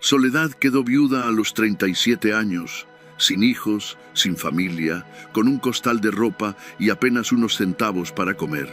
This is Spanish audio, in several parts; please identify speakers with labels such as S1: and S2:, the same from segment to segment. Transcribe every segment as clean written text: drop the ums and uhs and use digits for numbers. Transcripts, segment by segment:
S1: Soledad quedó viuda a los 37 años, sin hijos, sin familia, con un costal de ropa y apenas unos centavos para comer.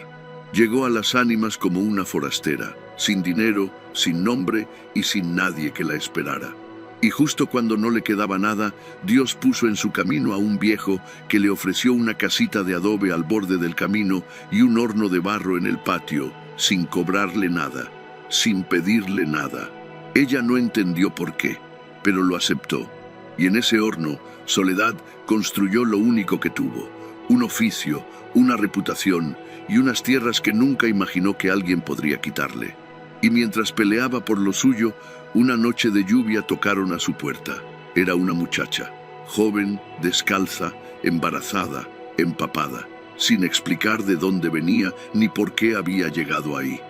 S1: Llegó a las ánimas como una forastera, sin dinero, sin nombre y sin nadie que la esperara. Y justo cuando no le quedaba nada, Dios puso en su camino a un viejo que le ofreció una casita de adobe al borde del camino y un horno de barro en el patio, sin cobrarle nada, sin pedirle nada. Ella no entendió por qué, pero lo aceptó. Y en ese horno, Soledad construyó lo único que tuvo: un oficio, una reputación y unas tierras que nunca imaginó que alguien podría quitarle. Y mientras peleaba por lo suyo, una noche de lluvia tocaron a su puerta. Era una muchacha, joven, descalza, embarazada, empapada, sin explicar de dónde venía ni por qué había llegado ahí.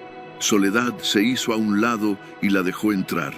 S1: Soledad se hizo a un lado y la dejó entrar.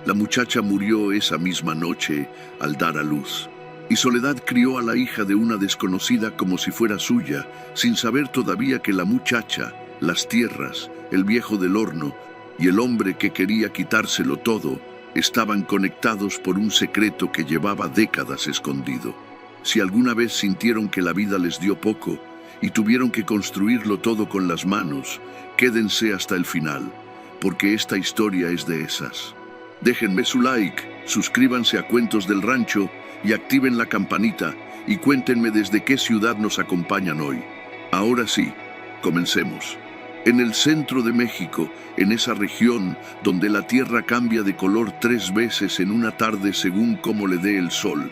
S1: La muchacha murió esa misma noche al dar a luz. Y Soledad crió a la hija de una desconocida como si fuera suya, sin saber todavía que la muchacha, las tierras, el viejo del horno y el hombre que quería quitárselo todo estaban conectados por un secreto que llevaba décadas escondido. Si alguna vez sintieron que la vida les dio poco y tuvieron que construirlo todo con las manos, quédense hasta el final, porque esta historia es de esas. Déjenme su like, suscríbanse a Cuentos del Rancho y activen la campanita y cuéntenme desde qué ciudad nos acompañan hoy. Ahora sí, comencemos. En el centro de México, en esa región donde la tierra cambia de color 3 veces en una tarde según cómo le dé el sol,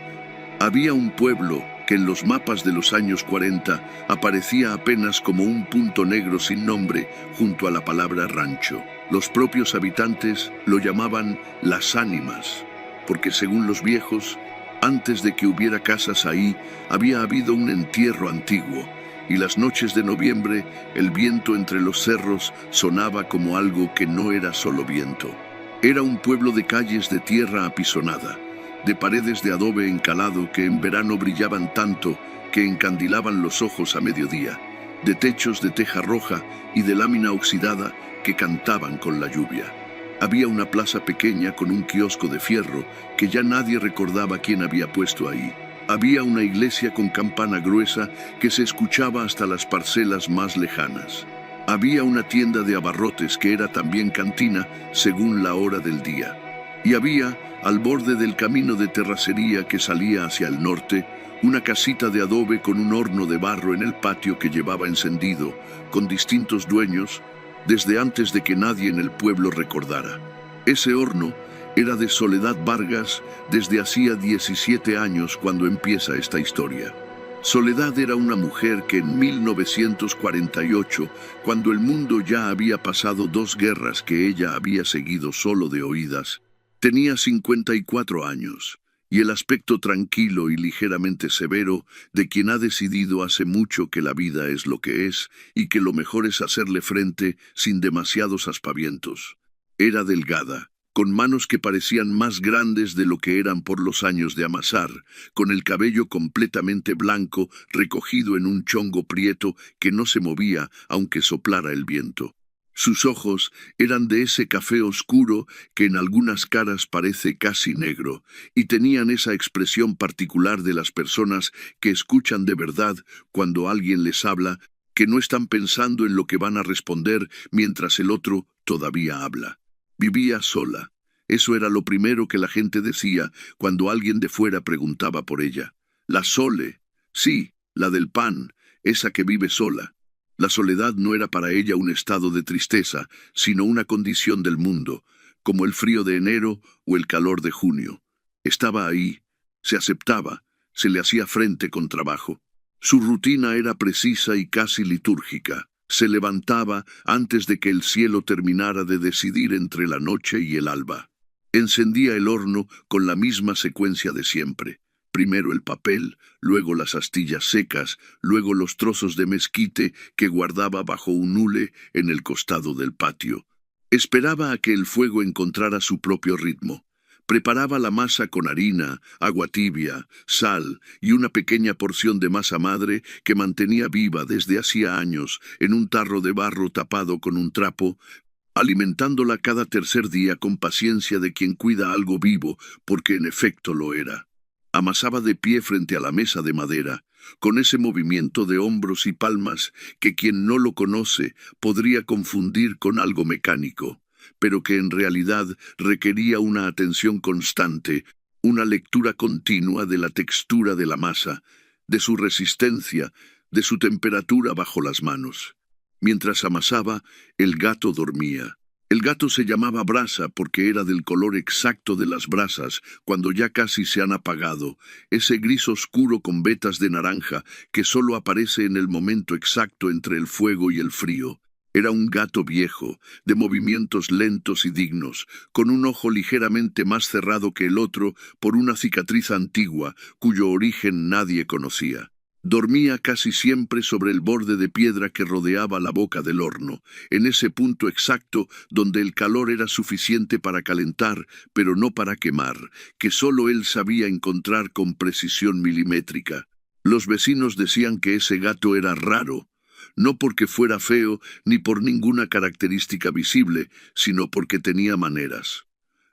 S1: había un pueblo que en los mapas de los años 40 aparecía apenas como un punto negro sin nombre junto a la palabra rancho. Los propios habitantes lo llamaban Las Ánimas, porque según los viejos, antes de que hubiera casas ahí, había habido un entierro antiguo, y las noches de noviembre el viento entre los cerros sonaba como algo que no era solo viento. Era un pueblo de calles de tierra apisonada, de paredes de adobe encalado que en verano brillaban tanto que encandilaban los ojos a mediodía, de techos de teja roja y de lámina oxidada que cantaban con la lluvia. Había una plaza pequeña con un kiosco de fierro que ya nadie recordaba quién había puesto ahí. Había una iglesia con campana gruesa que se escuchaba hasta las parcelas más lejanas. Había una tienda de abarrotes que era también cantina según la hora del día. Y había, al borde del camino de terracería que salía hacia el norte, una casita de adobe con un horno de barro en el patio que llevaba encendido, con distintos dueños, desde antes de que nadie en el pueblo recordara. Ese horno era de Soledad Vargas desde hacía 17 años cuando empieza esta historia. Soledad era una mujer que en 1948, cuando el mundo ya había pasado 2 guerras que ella había seguido solo de oídas, tenía 54 años, y el aspecto tranquilo y ligeramente severo de quien ha decidido hace mucho que la vida es lo que es y que lo mejor es hacerle frente sin demasiados aspavientos. Era delgada, con manos que parecían más grandes de lo que eran por los años de amasar, con el cabello completamente blanco recogido en un chongo prieto que no se movía aunque soplara el viento. Sus ojos eran de ese café oscuro que en algunas caras parece casi negro, y tenían esa expresión particular de las personas que escuchan de verdad cuando alguien les habla, que no están pensando en lo que van a responder mientras el otro todavía habla. Vivía sola. Eso era lo primero que la gente decía cuando alguien de fuera preguntaba por ella. La Sole, sí, la del pan, esa que vive sola. La soledad no era para ella un estado de tristeza, sino una condición del mundo, como el frío de enero o el calor de junio. Estaba ahí, se aceptaba, se le hacía frente con trabajo. Su rutina era precisa y casi litúrgica. Se levantaba antes de que el cielo terminara de decidir entre la noche y el alba. Encendía el horno con la misma secuencia de siempre. Primero el papel, luego las astillas secas, luego los trozos de mezquite que guardaba bajo un hule en el costado del patio. Esperaba a que el fuego encontrara su propio ritmo. Preparaba la masa con harina, agua tibia, sal y una pequeña porción de masa madre que mantenía viva desde hacía años en un tarro de barro tapado con un trapo. alimentándola cada tercer día con paciencia de quien cuida algo vivo, porque en efecto lo era. Amasaba de pie frente a la mesa de madera, con ese movimiento de hombros y palmas que quien no lo conoce podría confundir con algo mecánico, pero que en realidad requería una atención constante, una lectura continua de la textura de la masa, de su resistencia, de su temperatura bajo las manos. Mientras amasaba, el gato dormía. El gato se llamaba Brasa porque era del color exacto de las brasas cuando ya casi se han apagado, ese gris oscuro con vetas de naranja que solo aparece en el momento exacto entre el fuego y el frío. Era un gato viejo, de movimientos lentos y dignos, con un ojo ligeramente más cerrado que el otro por una cicatriz antigua cuyo origen nadie conocía. Dormía casi siempre sobre el borde de piedra que rodeaba la boca del horno, en ese punto exacto donde el calor era suficiente para calentar, pero no para quemar, que solo él sabía encontrar con precisión milimétrica. Los vecinos decían que ese gato era raro, no porque fuera feo ni por ninguna característica visible, sino porque tenía maneras.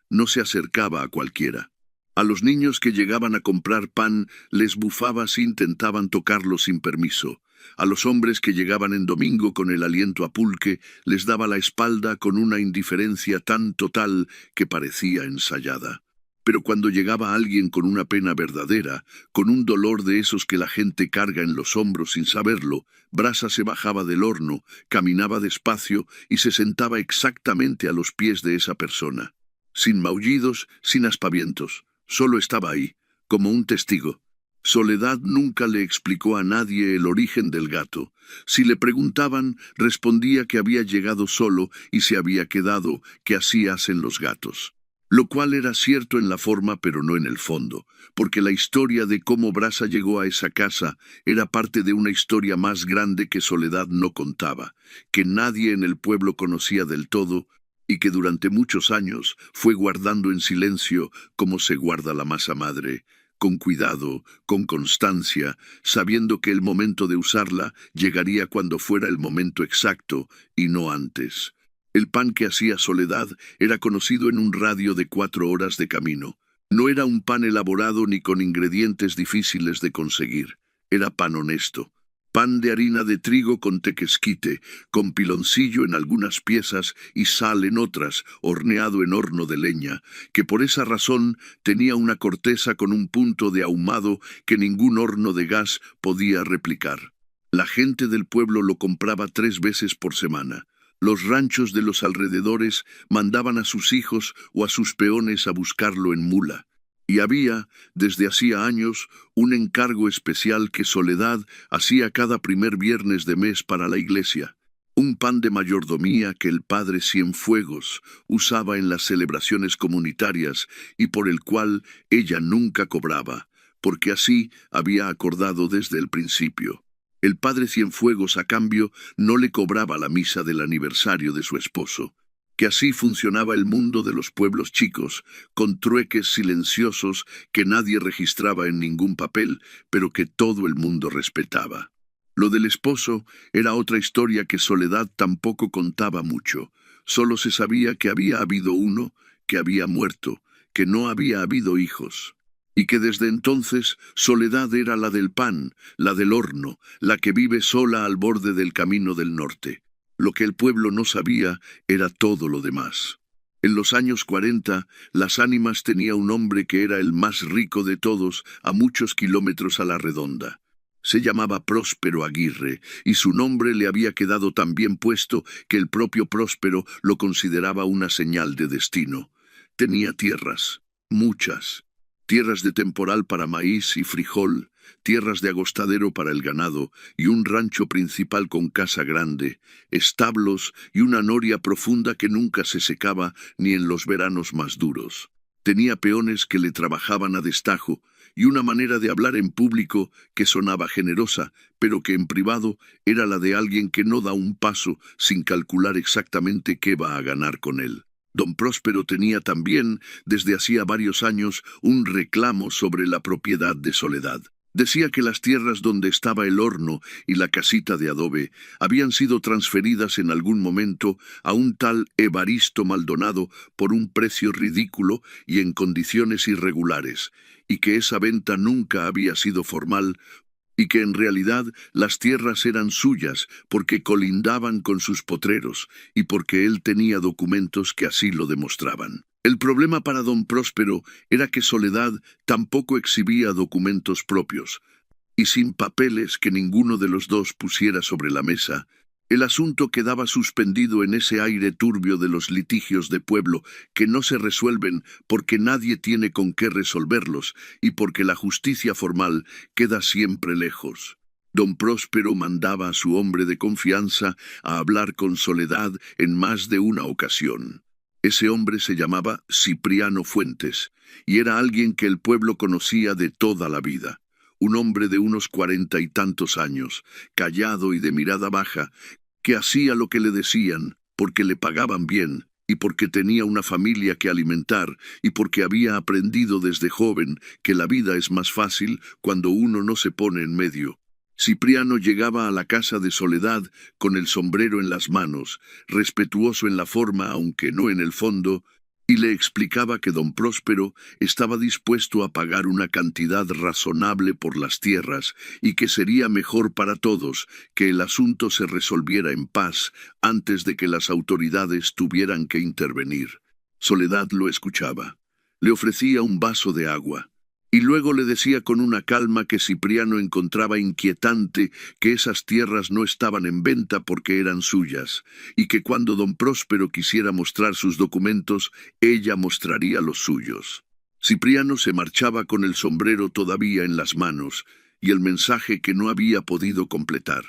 S1: No se acercaba a cualquiera. A los niños que llegaban a comprar pan les bufaba si intentaban tocarlo sin permiso. A los hombres que llegaban en domingo con el aliento a pulque les daba la espalda con una indiferencia tan total que parecía ensayada. Pero cuando llegaba alguien con una pena verdadera, con un dolor de esos que la gente carga en los hombros sin saberlo, Brasa se bajaba del horno, caminaba despacio y se sentaba exactamente a los pies de esa persona. Sin maullidos, sin aspavientos. Solo estaba ahí, como un testigo. Soledad nunca le explicó a nadie el origen del gato. Si le preguntaban, respondía que había llegado solo y se había quedado, que así hacen los gatos. Lo cual era cierto en la forma pero no en el fondo, porque la historia de cómo Brasa llegó a esa casa era parte de una historia más grande que Soledad no contaba, que nadie en el pueblo conocía del todo, y que durante muchos años fue guardando en silencio como se guarda la masa madre, con cuidado, con constancia, sabiendo que el momento de usarla llegaría cuando fuera el momento exacto y no antes. El pan que hacía Soledad era conocido en un radio de 4 horas de camino. No era un pan elaborado ni con ingredientes difíciles de conseguir. Era pan honesto. Pan de harina de trigo con tequesquite, con piloncillo en algunas piezas y sal en otras, horneado en horno de leña, que por esa razón tenía una corteza con un punto de ahumado que ningún horno de gas podía replicar. La gente del pueblo lo compraba 3 veces por semana. Los ranchos de los alrededores mandaban a sus hijos o a sus peones a buscarlo en mula. Y había, desde hacía años, un encargo especial que Soledad hacía cada primer viernes de mes para la iglesia. Un pan de mayordomía que el padre Cienfuegos usaba en las celebraciones comunitarias y por el cual ella nunca cobraba, porque así había acordado desde el principio. El padre Cienfuegos, a cambio, no le cobraba la misa del aniversario de su esposo. Que así funcionaba el mundo de los pueblos chicos, con trueques silenciosos que nadie registraba en ningún papel, pero que todo el mundo respetaba. Lo del esposo era otra historia que Soledad tampoco contaba mucho. Solo se sabía que había habido uno, que había muerto, que no había habido hijos. Y que desde entonces Soledad era la del pan, la del horno, la que vive sola al borde del camino del norte. Lo que el pueblo no sabía era todo lo demás. En los años 40, Las Ánimas tenía un hombre que era el más rico de todos a muchos kilómetros a la redonda. Se llamaba Próspero Aguirre, y su nombre le había quedado tan bien puesto que el propio Próspero lo consideraba una señal de destino. Tenía tierras, muchas. Tierras de temporal para maíz y frijol, tierras de agostadero para el ganado y un rancho principal con casa grande, establos y una noria profunda que nunca se secaba ni en los veranos más duros. Tenía peones que le trabajaban a destajo y una manera de hablar en público que sonaba generosa, pero que en privado era la de alguien que no da un paso sin calcular exactamente qué va a ganar con él. Don Próspero tenía también, desde hacía varios años, un reclamo sobre la propiedad de Soledad. Decía que las tierras donde estaba el horno y la casita de adobe habían sido transferidas en algún momento a un tal Evaristo Maldonado por un precio ridículo y en condiciones irregulares, y que esa venta nunca había sido formal, y que en realidad las tierras eran suyas porque colindaban con sus potreros y porque él tenía documentos que así lo demostraban. El problema para don Próspero era que Soledad tampoco exhibía documentos propios, y sin papeles que ninguno de los dos pusiera sobre la mesa, el asunto quedaba suspendido en ese aire turbio de los litigios de pueblo que no se resuelven porque nadie tiene con qué resolverlos y porque la justicia formal queda siempre lejos. Don Próspero mandaba a su hombre de confianza a hablar con Soledad en más de una ocasión. Ese hombre se llamaba Cipriano Fuentes, y era alguien que el pueblo conocía de toda la vida. Un hombre de unos 40 y tantos años, callado y de mirada baja, que hacía lo que le decían, porque le pagaban bien, y porque tenía una familia que alimentar, y porque había aprendido desde joven que la vida es más fácil cuando uno no se pone en medio. Cipriano llegaba a la casa de Soledad con el sombrero en las manos, respetuoso en la forma aunque no en el fondo, y le explicaba que don Próspero estaba dispuesto a pagar una cantidad razonable por las tierras y que sería mejor para todos que el asunto se resolviera en paz antes de que las autoridades tuvieran que intervenir. Soledad lo escuchaba. Le ofrecía un vaso de agua. Y luego le decía con una calma que Cipriano encontraba inquietante que esas tierras no estaban en venta porque eran suyas, y que cuando don Próspero quisiera mostrar sus documentos, ella mostraría los suyos. Cipriano se marchaba con el sombrero todavía en las manos, y el mensaje que no había podido completar.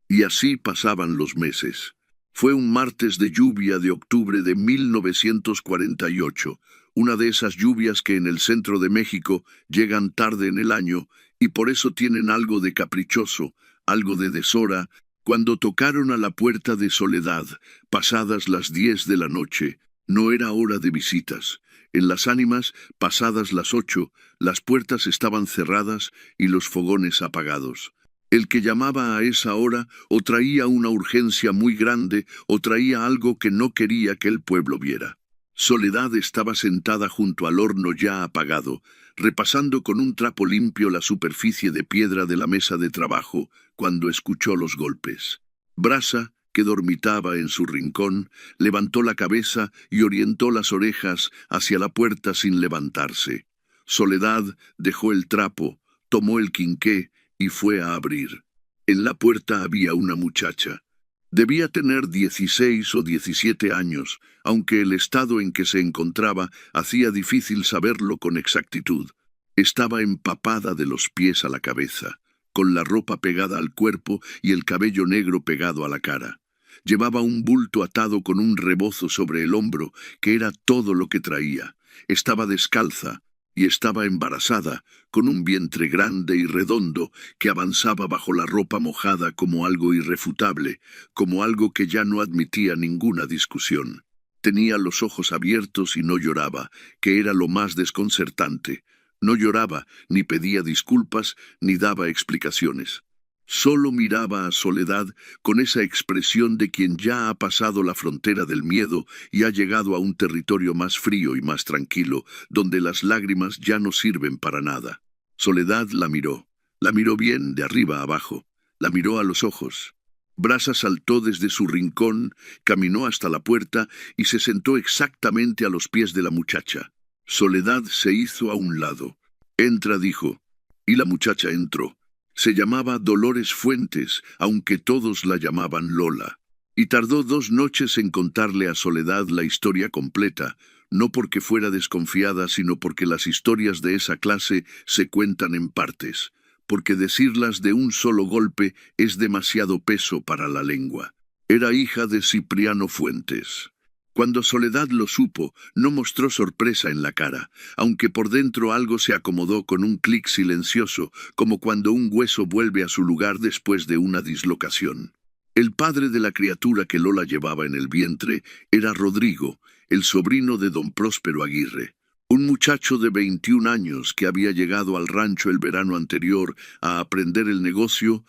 S1: Y así pasaban los meses. Fue un martes de lluvia de octubre de 1948, una de esas lluvias que en el centro de México llegan tarde en el año y por eso tienen algo de caprichoso, algo de deshora. Cuando tocaron a la puerta de Soledad, pasadas las 10 de la noche, no era hora de visitas. En Las Ánimas, pasadas las 8, las puertas estaban cerradas y los fogones apagados. El que llamaba a esa hora o traía una urgencia muy grande o traía algo que no quería que el pueblo viera. Soledad estaba sentada junto al horno ya apagado, repasando con un trapo limpio la superficie de piedra de la mesa de trabajo, cuando escuchó los golpes. Brasa, que dormitaba en su rincón, levantó la cabeza y orientó las orejas hacia la puerta sin levantarse. Soledad dejó el trapo, tomó el quinqué y fue a abrir. En la puerta había una muchacha. Debía tener 16 o 17 años, aunque el estado en que se encontraba hacía difícil saberlo con exactitud. Estaba empapada de los pies a la cabeza, con la ropa pegada al cuerpo y el cabello negro pegado a la cara. Llevaba un bulto atado con un rebozo sobre el hombro, que era todo lo que traía. Estaba descalza y estaba embarazada, con un vientre grande y redondo que avanzaba bajo la ropa mojada como algo irrefutable, como algo que ya no admitía ninguna discusión. Tenía los ojos abiertos y no lloraba, que era lo más desconcertante. No lloraba, ni pedía disculpas, ni daba explicaciones. Solo miraba a Soledad con esa expresión de quien ya ha pasado la frontera del miedo y ha llegado a un territorio más frío y más tranquilo, donde las lágrimas ya no sirven para nada. Soledad la miró bien de arriba a abajo, la miró a los ojos. Brasa saltó desde su rincón, caminó hasta la puerta y se sentó exactamente a los pies de la muchacha. Soledad se hizo a un lado. «Entra», dijo, y la muchacha entró. Se llamaba Dolores Fuentes, aunque todos la llamaban Lola. Y tardó 2 noches en contarle a Soledad la historia completa, no porque fuera desconfiada, sino porque las historias de esa clase se cuentan en partes, porque decirlas de un solo golpe es demasiado peso para la lengua. Era hija de Cipriano Fuentes. Cuando Soledad lo supo, no mostró sorpresa en la cara, aunque por dentro algo se acomodó con un clic silencioso, como cuando un hueso vuelve a su lugar después de una dislocación. El padre de la criatura que Lola llevaba en el vientre era Rodrigo, el sobrino de don Próspero Aguirre. Un muchacho de 21 años que había llegado al rancho el verano anterior a aprender el negocio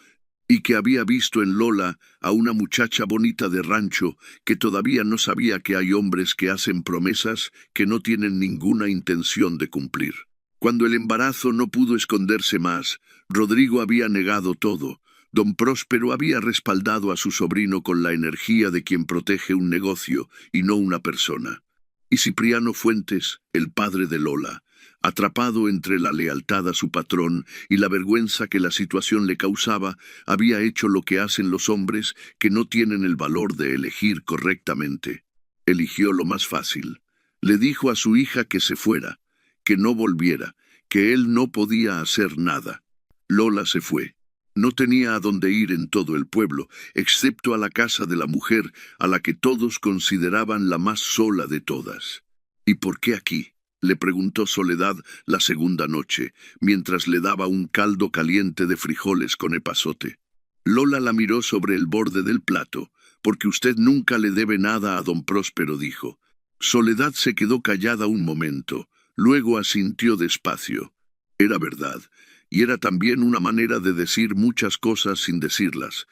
S1: y que había visto en Lola a una muchacha bonita de rancho que todavía no sabía que hay hombres que hacen promesas que no tienen ninguna intención de cumplir. Cuando el embarazo no pudo esconderse más, Rodrigo había negado todo. Don Próspero había respaldado a su sobrino con la energía de quien protege un negocio y no una persona. Y Cipriano Fuentes, el padre de Lola, atrapado entre la lealtad a su patrón y la vergüenza que la situación le causaba, había hecho lo que hacen los hombres que no tienen el valor de elegir correctamente. Eligió lo más fácil. Le dijo a su hija que se fuera, que no volviera, que él no podía hacer nada. Lola se fue. No tenía a dónde ir en todo el pueblo, excepto a la casa de la mujer, a la que todos consideraban la más sola de todas. ¿Y por qué aquí?, le preguntó Soledad la segunda noche, mientras le daba un caldo caliente de frijoles con epazote. Lola la miró sobre el borde del plato. «Porque usted nunca le debe nada a don Próspero», dijo. Soledad se quedó callada un momento, luego asintió despacio. Era verdad. Y era también una manera de decir muchas cosas sin decirlas.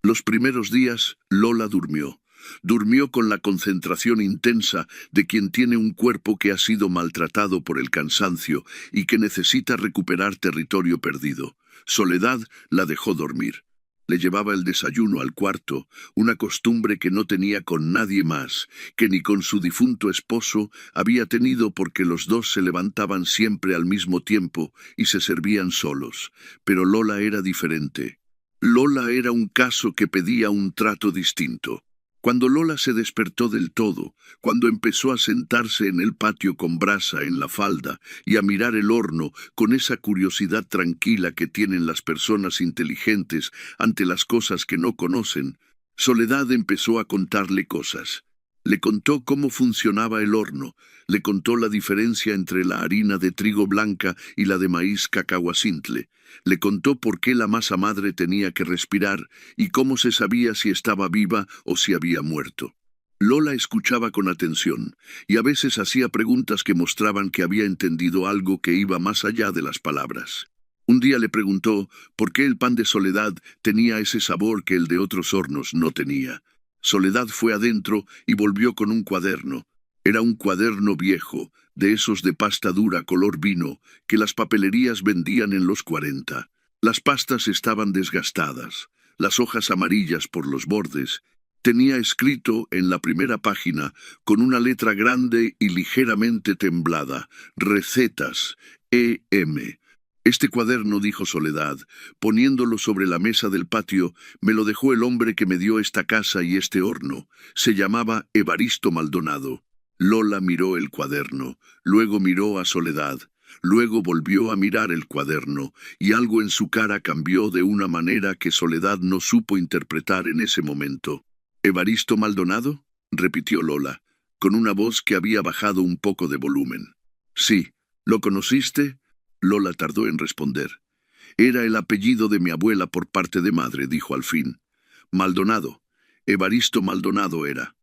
S1: Los primeros días, Lola durmió. Durmió con la concentración intensa de quien tiene un cuerpo que ha sido maltratado por el cansancio y que necesita recuperar territorio perdido. Soledad la dejó dormir. Le llevaba el desayuno al cuarto, una costumbre que no tenía con nadie más, que ni con su difunto esposo había tenido porque los dos se levantaban siempre al mismo tiempo y se servían solos. Pero Lola era diferente. Lola era un caso que pedía un trato distinto. Cuando Lola se despertó del todo, cuando empezó a sentarse en el patio con brasa en la falda y a mirar el horno con esa curiosidad tranquila que tienen las personas inteligentes ante las cosas que no conocen, Soledad empezó a contarle cosas. Le contó cómo funcionaba el horno, le contó la diferencia entre la harina de trigo blanca y la de maíz cacahuacintle. Le contó por qué la masa madre tenía que respirar y cómo se sabía si estaba viva o si había muerto. Lola escuchaba con atención y a veces hacía preguntas que mostraban que había entendido algo que iba más allá de las palabras. Un día le preguntó por qué el pan de Soledad tenía ese sabor que el de otros hornos no tenía. Soledad fue adentro y volvió con un cuaderno. Era un cuaderno viejo, de esos de pasta dura color vino, que las papelerías vendían en los 40. Las pastas estaban desgastadas, las hojas amarillas por los bordes. Tenía escrito en la primera página, con una letra grande y ligeramente temblada, «Recetas, E.M.». «Este cuaderno», dijo Soledad, poniéndolo sobre la mesa del patio, «me lo dejó el hombre que me dio esta casa y este horno. Se llamaba Evaristo Maldonado». Lola miró el cuaderno, luego miró a Soledad, luego volvió a mirar el cuaderno, y algo en su cara cambió de una manera que Soledad no supo interpretar en ese momento. «¿Evaristo Maldonado?», repitió Lola, con una voz que había bajado un poco de volumen. «Sí. ¿Lo conociste?». Lola tardó en responder. «Era el apellido de mi abuela por parte de madre», dijo al fin. «Maldonado. Evaristo Maldonado era.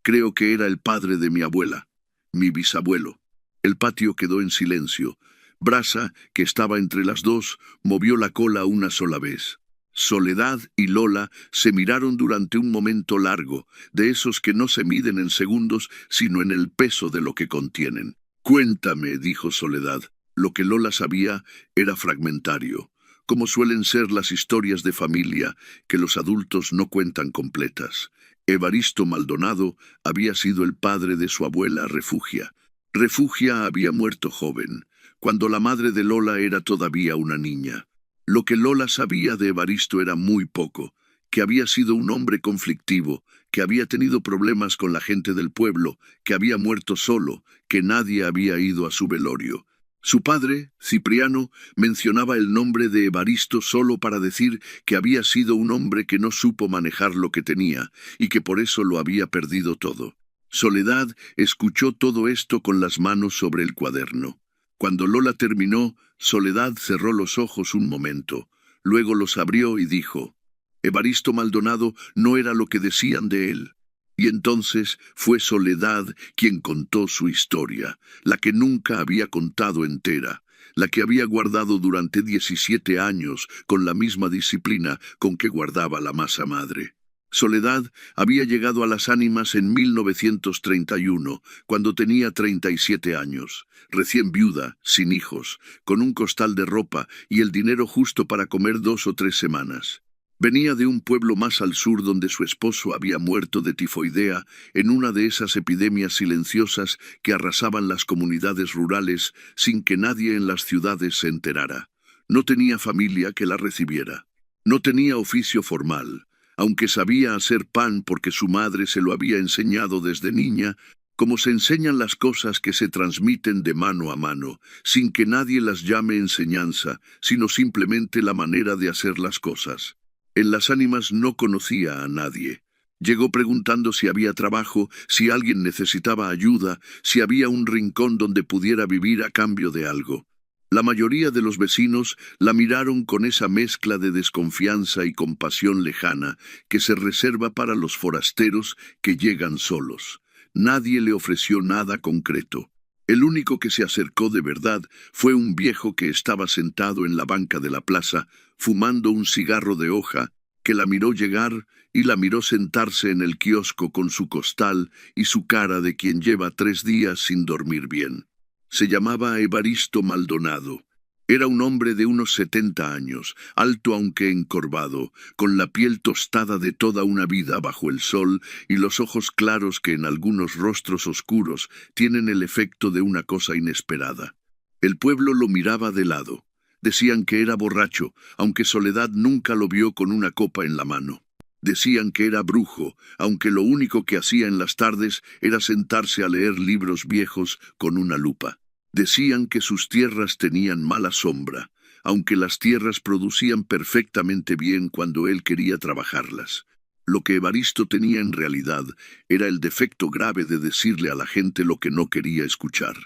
S1: Creo que era el padre de mi abuela, mi bisabuelo». El patio quedó en silencio. Brasa, que estaba entre las dos, movió la cola una sola vez. Soledad y Lola se miraron durante un momento largo, de esos que no se miden en segundos, sino en el peso de lo que contienen. «Cuéntame», dijo Soledad. Lo que Lola sabía era fragmentario, como suelen ser las historias de familia que los adultos no cuentan completas. Evaristo Maldonado había sido el padre de su abuela Refugia. Refugia había muerto joven, cuando la madre de Lola era todavía una niña. Lo que Lola sabía de Evaristo era muy poco, que había sido un hombre conflictivo, que había tenido problemas con la gente del pueblo, que había muerto solo, que nadie había ido a su velorio. Su padre, Cipriano, mencionaba el nombre de Evaristo solo para decir que había sido un hombre que no supo manejar lo que tenía y que por eso lo había perdido todo. Soledad escuchó todo esto con las manos sobre el cuaderno. Cuando Lola terminó, Soledad cerró los ojos un momento, luego los abrió y dijo: «Evaristo Maldonado no era lo que decían de él. Y entonces fue Soledad quien contó su historia, la que nunca había contado entera, la que había guardado durante 17 años con la misma disciplina con que guardaba la masa madre. Soledad había llegado a las Ánimas en 1931, cuando tenía 37 años, recién viuda, sin hijos, con un costal de ropa y el dinero justo para comer 2 o 3 semanas. Venía de un pueblo más al sur donde su esposo había muerto de tifoidea en una de esas epidemias silenciosas que arrasaban las comunidades rurales sin que nadie en las ciudades se enterara. No tenía familia que la recibiera. No tenía oficio formal. Aunque sabía hacer pan porque su madre se lo había enseñado desde niña, como se enseñan las cosas que se transmiten de mano a mano, sin que nadie las llame enseñanza, sino simplemente la manera de hacer las cosas. En las Ánimas no conocía a nadie. Llegó preguntando si había trabajo, si alguien necesitaba ayuda, si había un rincón donde pudiera vivir a cambio de algo. La mayoría de los vecinos la miraron con esa mezcla de desconfianza y compasión lejana que se reserva para los forasteros que llegan solos. Nadie le ofreció nada concreto. El único que se acercó de verdad fue un viejo que estaba sentado en la banca de la plaza, fumando un cigarro de hoja, que la miró llegar y la miró sentarse en el kiosco con su costal y su cara de quien lleva 3 días sin dormir bien. Se llamaba Evaristo Maldonado. Era un hombre de unos 70 años, alto aunque encorvado, con la piel tostada de toda una vida bajo el sol y los ojos claros que en algunos rostros oscuros tienen el efecto de una cosa inesperada. El pueblo lo miraba de lado. Decían que era borracho, aunque Soledad nunca lo vio con una copa en la mano. Decían que era brujo, aunque lo único que hacía en las tardes era sentarse a leer libros viejos con una lupa. Decían que sus tierras tenían mala sombra, aunque las tierras producían perfectamente bien cuando él quería trabajarlas. Lo que Evaristo tenía en realidad era el defecto grave de decirle a la gente lo que no quería escuchar.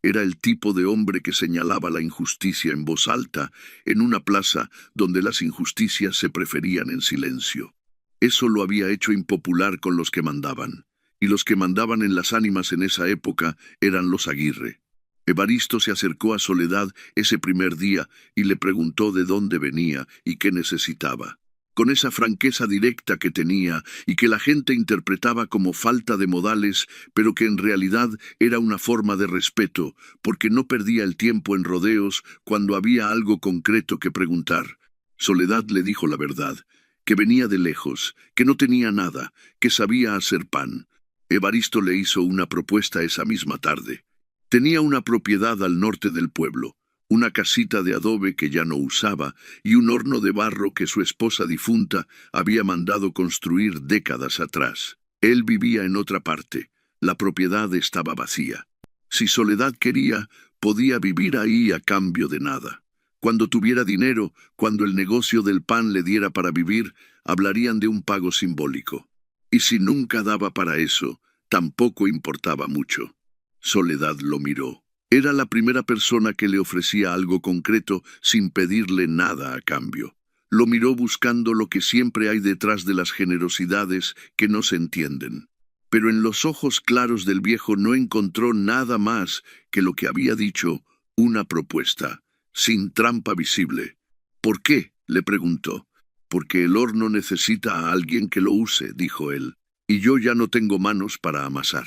S1: Era el tipo de hombre que señalaba la injusticia en voz alta en una plaza donde las injusticias se preferían en silencio. Eso lo había hecho impopular con los que mandaban, y los que mandaban en las Ánimas en esa época eran los Aguirre. Evaristo se acercó a Soledad ese primer día y le preguntó de dónde venía y qué necesitaba. Con esa franqueza directa que tenía y que la gente interpretaba como falta de modales, pero que en realidad era una forma de respeto, porque no perdía el tiempo en rodeos cuando había algo concreto que preguntar. Soledad le dijo la verdad, que venía de lejos, que no tenía nada, que sabía hacer pan. Evaristo le hizo una propuesta esa misma tarde. Tenía una propiedad al norte del pueblo, una casita de adobe que ya no usaba y un horno de barro que su esposa difunta había mandado construir décadas atrás. Él vivía en otra parte. La propiedad estaba vacía. Si Soledad quería, podía vivir ahí a cambio de nada. Cuando tuviera dinero, cuando el negocio del pan le diera para vivir, hablarían de un pago simbólico. Y si nunca daba para eso, tampoco importaba mucho. Soledad lo miró. Era la primera persona que le ofrecía algo concreto sin pedirle nada a cambio. Lo miró buscando lo que siempre hay detrás de las generosidades que no se entienden. Pero en los ojos claros del viejo no encontró nada más que lo que había dicho, una propuesta, sin trampa visible. ¿Por qué?, le preguntó. Porque el horno necesita a alguien que lo use, dijo él, y yo ya no tengo manos para amasar.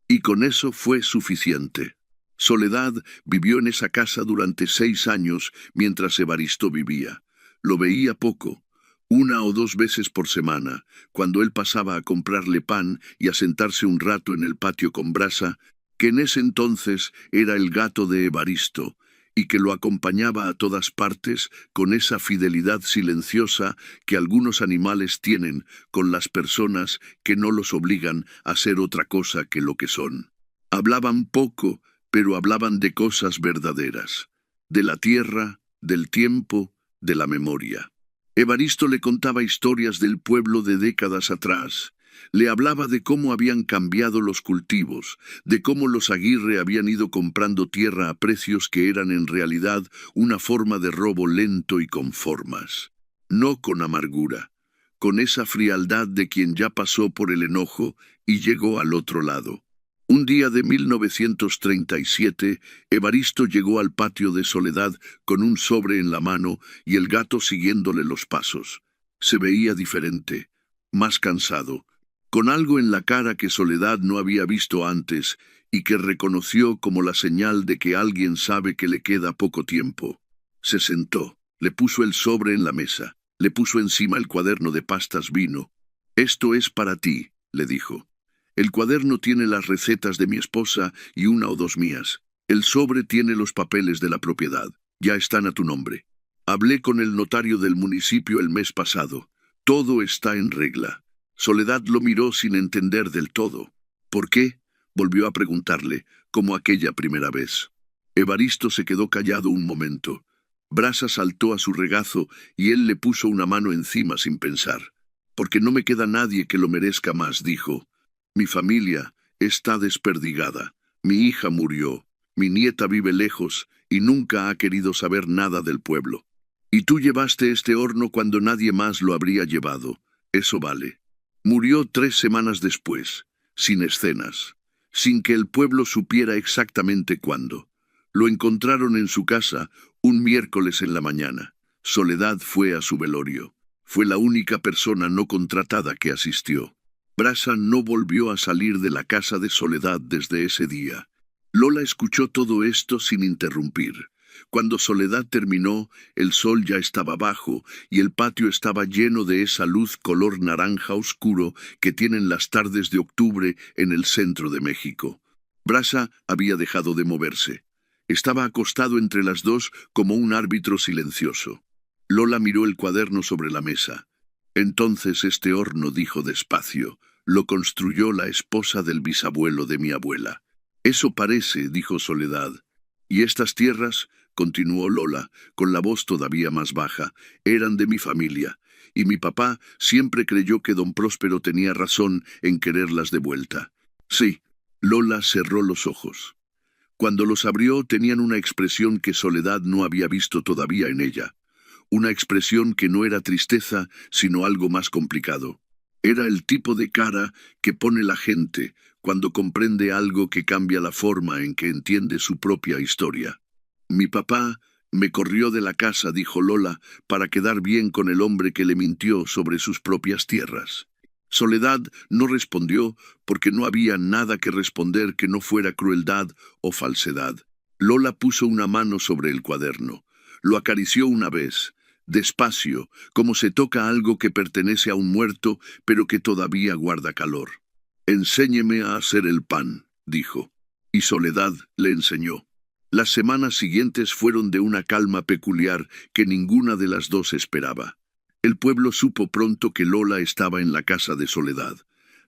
S1: Y con eso fue suficiente. Soledad vivió en esa casa durante 6 años mientras Evaristo vivía. Lo veía poco, 1 o 2 veces por semana, cuando él pasaba a comprarle pan y a sentarse un rato en el patio con Brasa, que en ese entonces era el gato de Evaristo, y que lo acompañaba a todas partes con esa fidelidad silenciosa que algunos animales tienen con las personas que no los obligan a ser otra cosa que lo que son. Hablaban poco, pero hablaban de cosas verdaderas, de la tierra, del tiempo, de la memoria. Evaristo le contaba historias del pueblo de décadas atrás. Le hablaba de cómo habían cambiado los cultivos, de cómo los Aguirre habían ido comprando tierra a precios que eran en realidad una forma de robo lento y con formas. No con amargura, con esa frialdad de quien ya pasó por el enojo y llegó al otro lado. Un día de 1937, Evaristo llegó al patio de Soledad con un sobre en la mano y el gato siguiéndole los pasos. Se veía diferente, más cansado, con algo en la cara que Soledad no había visto antes y que reconoció como la señal de que alguien sabe que le queda poco tiempo. Se sentó, le puso el sobre en la mesa, le puso encima el cuaderno de pastas vino. «Esto es para ti», le dijo. «El cuaderno tiene las recetas de mi esposa y una o dos mías. El sobre tiene los papeles de la propiedad. Ya están a tu nombre. Hablé con el notario del municipio el mes pasado. Todo está en regla». Soledad lo miró sin entender del todo. «¿Por qué?», volvió a preguntarle, como aquella primera vez. Evaristo se quedó callado un momento. Brasa saltó a su regazo y él le puso una mano encima sin pensar. «Porque no me queda nadie que lo merezca más», dijo. «Mi familia está desperdigada. Mi hija murió, mi nieta vive lejos y nunca ha querido saber nada del pueblo. Y tú llevaste este horno cuando nadie más lo habría llevado. Eso vale». Murió 3 semanas después, sin escenas, sin que el pueblo supiera exactamente cuándo. Lo encontraron en su casa un miércoles en la mañana. Soledad fue a su velorio. Fue la única persona no contratada que asistió. Brasa no volvió a salir de la casa de Soledad desde ese día. Lola escuchó todo esto sin interrumpir. Cuando Soledad terminó, el sol ya estaba bajo y el patio estaba lleno de esa luz color naranja oscuro que tienen las tardes de octubre en el centro de México. Brasa había dejado de moverse. Estaba acostado entre las dos como un árbitro silencioso. Lola miró el cuaderno sobre la mesa. «Entonces este horno», dijo despacio, «lo construyó la esposa del bisabuelo de mi abuela». «Eso parece», dijo Soledad. «Y estas tierras», continuó Lola, con la voz todavía más baja, «eran de mi familia, y mi papá siempre creyó que don Próspero tenía razón en quererlas de vuelta». «Sí». Lola cerró los ojos. Cuando los abrió tenían una expresión que Soledad no había visto todavía en ella. Una expresión que no era tristeza, sino algo más complicado. Era el tipo de cara que pone la gente cuando comprende algo que cambia la forma en que entiende su propia historia. «Mi papá me corrió de la casa», dijo Lola, «para quedar bien con el hombre que le mintió sobre sus propias tierras». Soledad no respondió porque no había nada que responder que no fuera crueldad o falsedad. Lola puso una mano sobre el cuaderno. Lo acarició una vez, despacio, como se toca algo que pertenece a un muerto, pero que todavía guarda calor. «Enséñeme a hacer el pan», dijo. Y Soledad le enseñó. Las semanas siguientes fueron de una calma peculiar que ninguna de las dos esperaba. El pueblo supo pronto que Lola estaba en la casa de Soledad.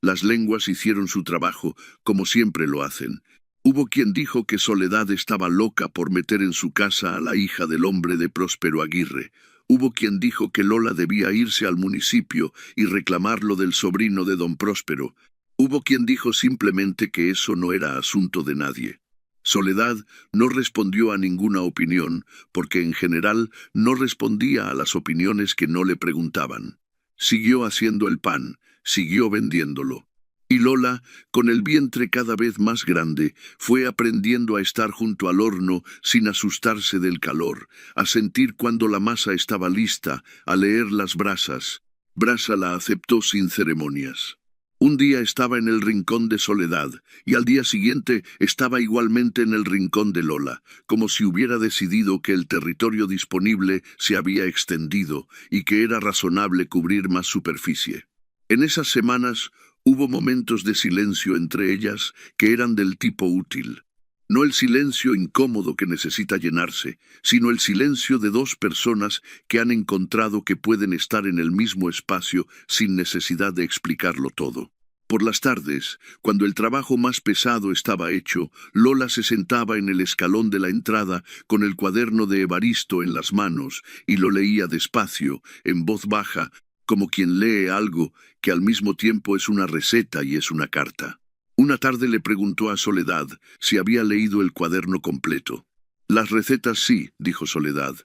S1: Las lenguas hicieron su trabajo, como siempre lo hacen. Hubo quien dijo que Soledad estaba loca por meter en su casa a la hija del hombre de Próspero Aguirre. Hubo quien dijo que Lola debía irse al municipio y reclamar lo del sobrino de don Próspero. Hubo quien dijo simplemente que eso no era asunto de nadie. Soledad no respondió a ninguna opinión, porque en general no respondía a las opiniones que no le preguntaban. Siguió haciendo el pan, siguió vendiéndolo. Y Lola, con el vientre cada vez más grande, fue aprendiendo a estar junto al horno sin asustarse del calor, a sentir cuando la masa estaba lista, a leer las brasas. Brasa la aceptó sin ceremonias. Un día estaba en el rincón de Soledad, y al día siguiente estaba igualmente en el rincón de Lola, como si hubiera decidido que el territorio disponible se había extendido y que era razonable cubrir más superficie. En esas semanas hubo momentos de silencio entre ellas que eran del tipo útil. No el silencio incómodo que necesita llenarse, sino el silencio de dos personas que han encontrado que pueden estar en el mismo espacio sin necesidad de explicarlo todo. Por las tardes, cuando el trabajo más pesado estaba hecho, Lola se sentaba en el escalón de la entrada con el cuaderno de Evaristo en las manos y lo leía despacio, en voz baja, como quien lee algo que al mismo tiempo es una receta y es una carta. Una tarde le preguntó a Soledad si había leído el cuaderno completo. «Las recetas sí», dijo Soledad.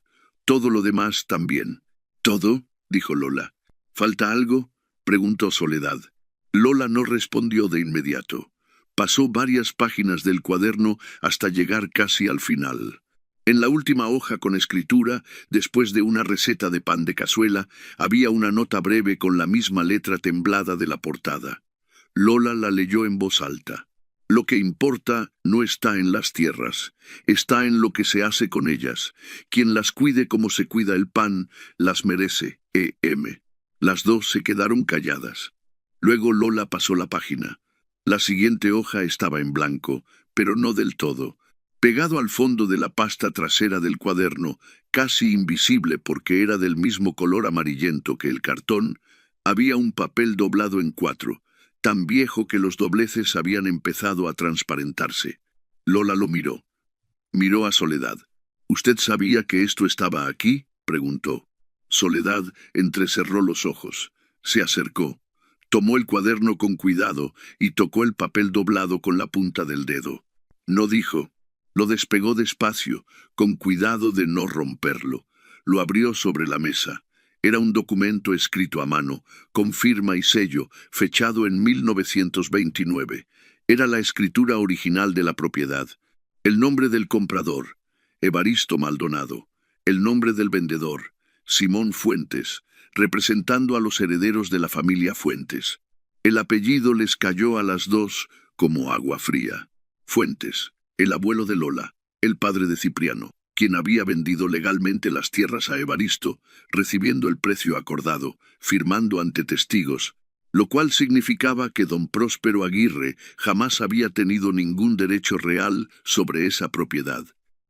S1: «Todo lo demás también». «¿Todo?», dijo Lola. ¿Falta algo?, preguntó Soledad. Lola no respondió de inmediato. Pasó varias páginas del cuaderno hasta llegar casi al final. En la última hoja con escritura, después de una receta de pan de cazuela, había una nota breve con la misma letra temblada de la portada. Lola la leyó en voz alta. Lo que importa no está en las tierras, está en lo que se hace con ellas. Quien las cuide como se cuida el pan, las merece. E.M. Las dos se quedaron calladas. Luego Lola pasó la página. La siguiente hoja estaba en blanco, pero no del todo. Pegado al fondo de la pasta trasera del cuaderno, casi invisible porque era del mismo color amarillento que el cartón, había un papel doblado en 4, tan viejo que los dobleces habían empezado a transparentarse. Lola lo miró. Miró a Soledad. ¿Usted sabía que esto estaba aquí?, preguntó. Soledad entrecerró los ojos. Se acercó. Tomó el cuaderno con cuidado y tocó el papel doblado con la punta del dedo. No dijo. Lo despegó despacio, con cuidado de no romperlo. Lo abrió sobre la mesa. Era un documento escrito a mano, con firma y sello, fechado en 1929. Era la escritura original de la propiedad. El nombre del comprador, Evaristo Maldonado. El nombre del vendedor, Simón Fuentes, representando a los herederos de la familia Fuentes. El apellido les cayó a las dos como agua fría. Fuentes, el abuelo de Lola, el padre de Cipriano, quien había vendido legalmente las tierras a Evaristo, recibiendo el precio acordado, firmando ante testigos, lo cual significaba que don Próspero Aguirre jamás había tenido ningún derecho real sobre esa propiedad,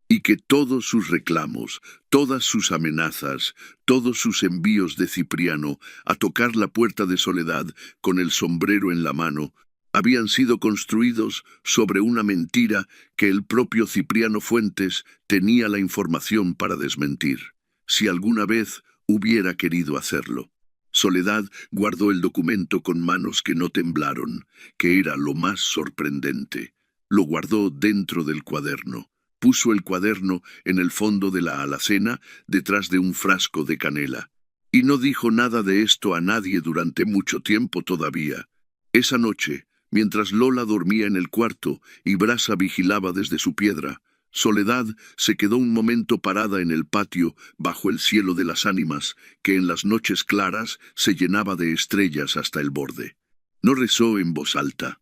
S1: y que todos sus reclamos, todas sus amenazas, todos sus envíos de Cipriano a tocar la puerta de Soledad con el sombrero en la mano, habían sido construidos sobre una mentira que el propio Cipriano Fuentes tenía la información para desmentir, si alguna vez hubiera querido hacerlo. Soledad guardó el documento con manos que no temblaron, que era lo más sorprendente. Lo guardó dentro del cuaderno. Puso el cuaderno en el fondo de la alacena, detrás de un frasco de canela. Y no dijo nada de esto a nadie durante mucho tiempo todavía. Esa noche, mientras Lola dormía en el cuarto y Brasa vigilaba desde su piedra, Soledad se quedó un momento parada en el patio bajo el cielo de las ánimas, que en las noches claras se llenaba de estrellas hasta el borde. No rezó en voz alta.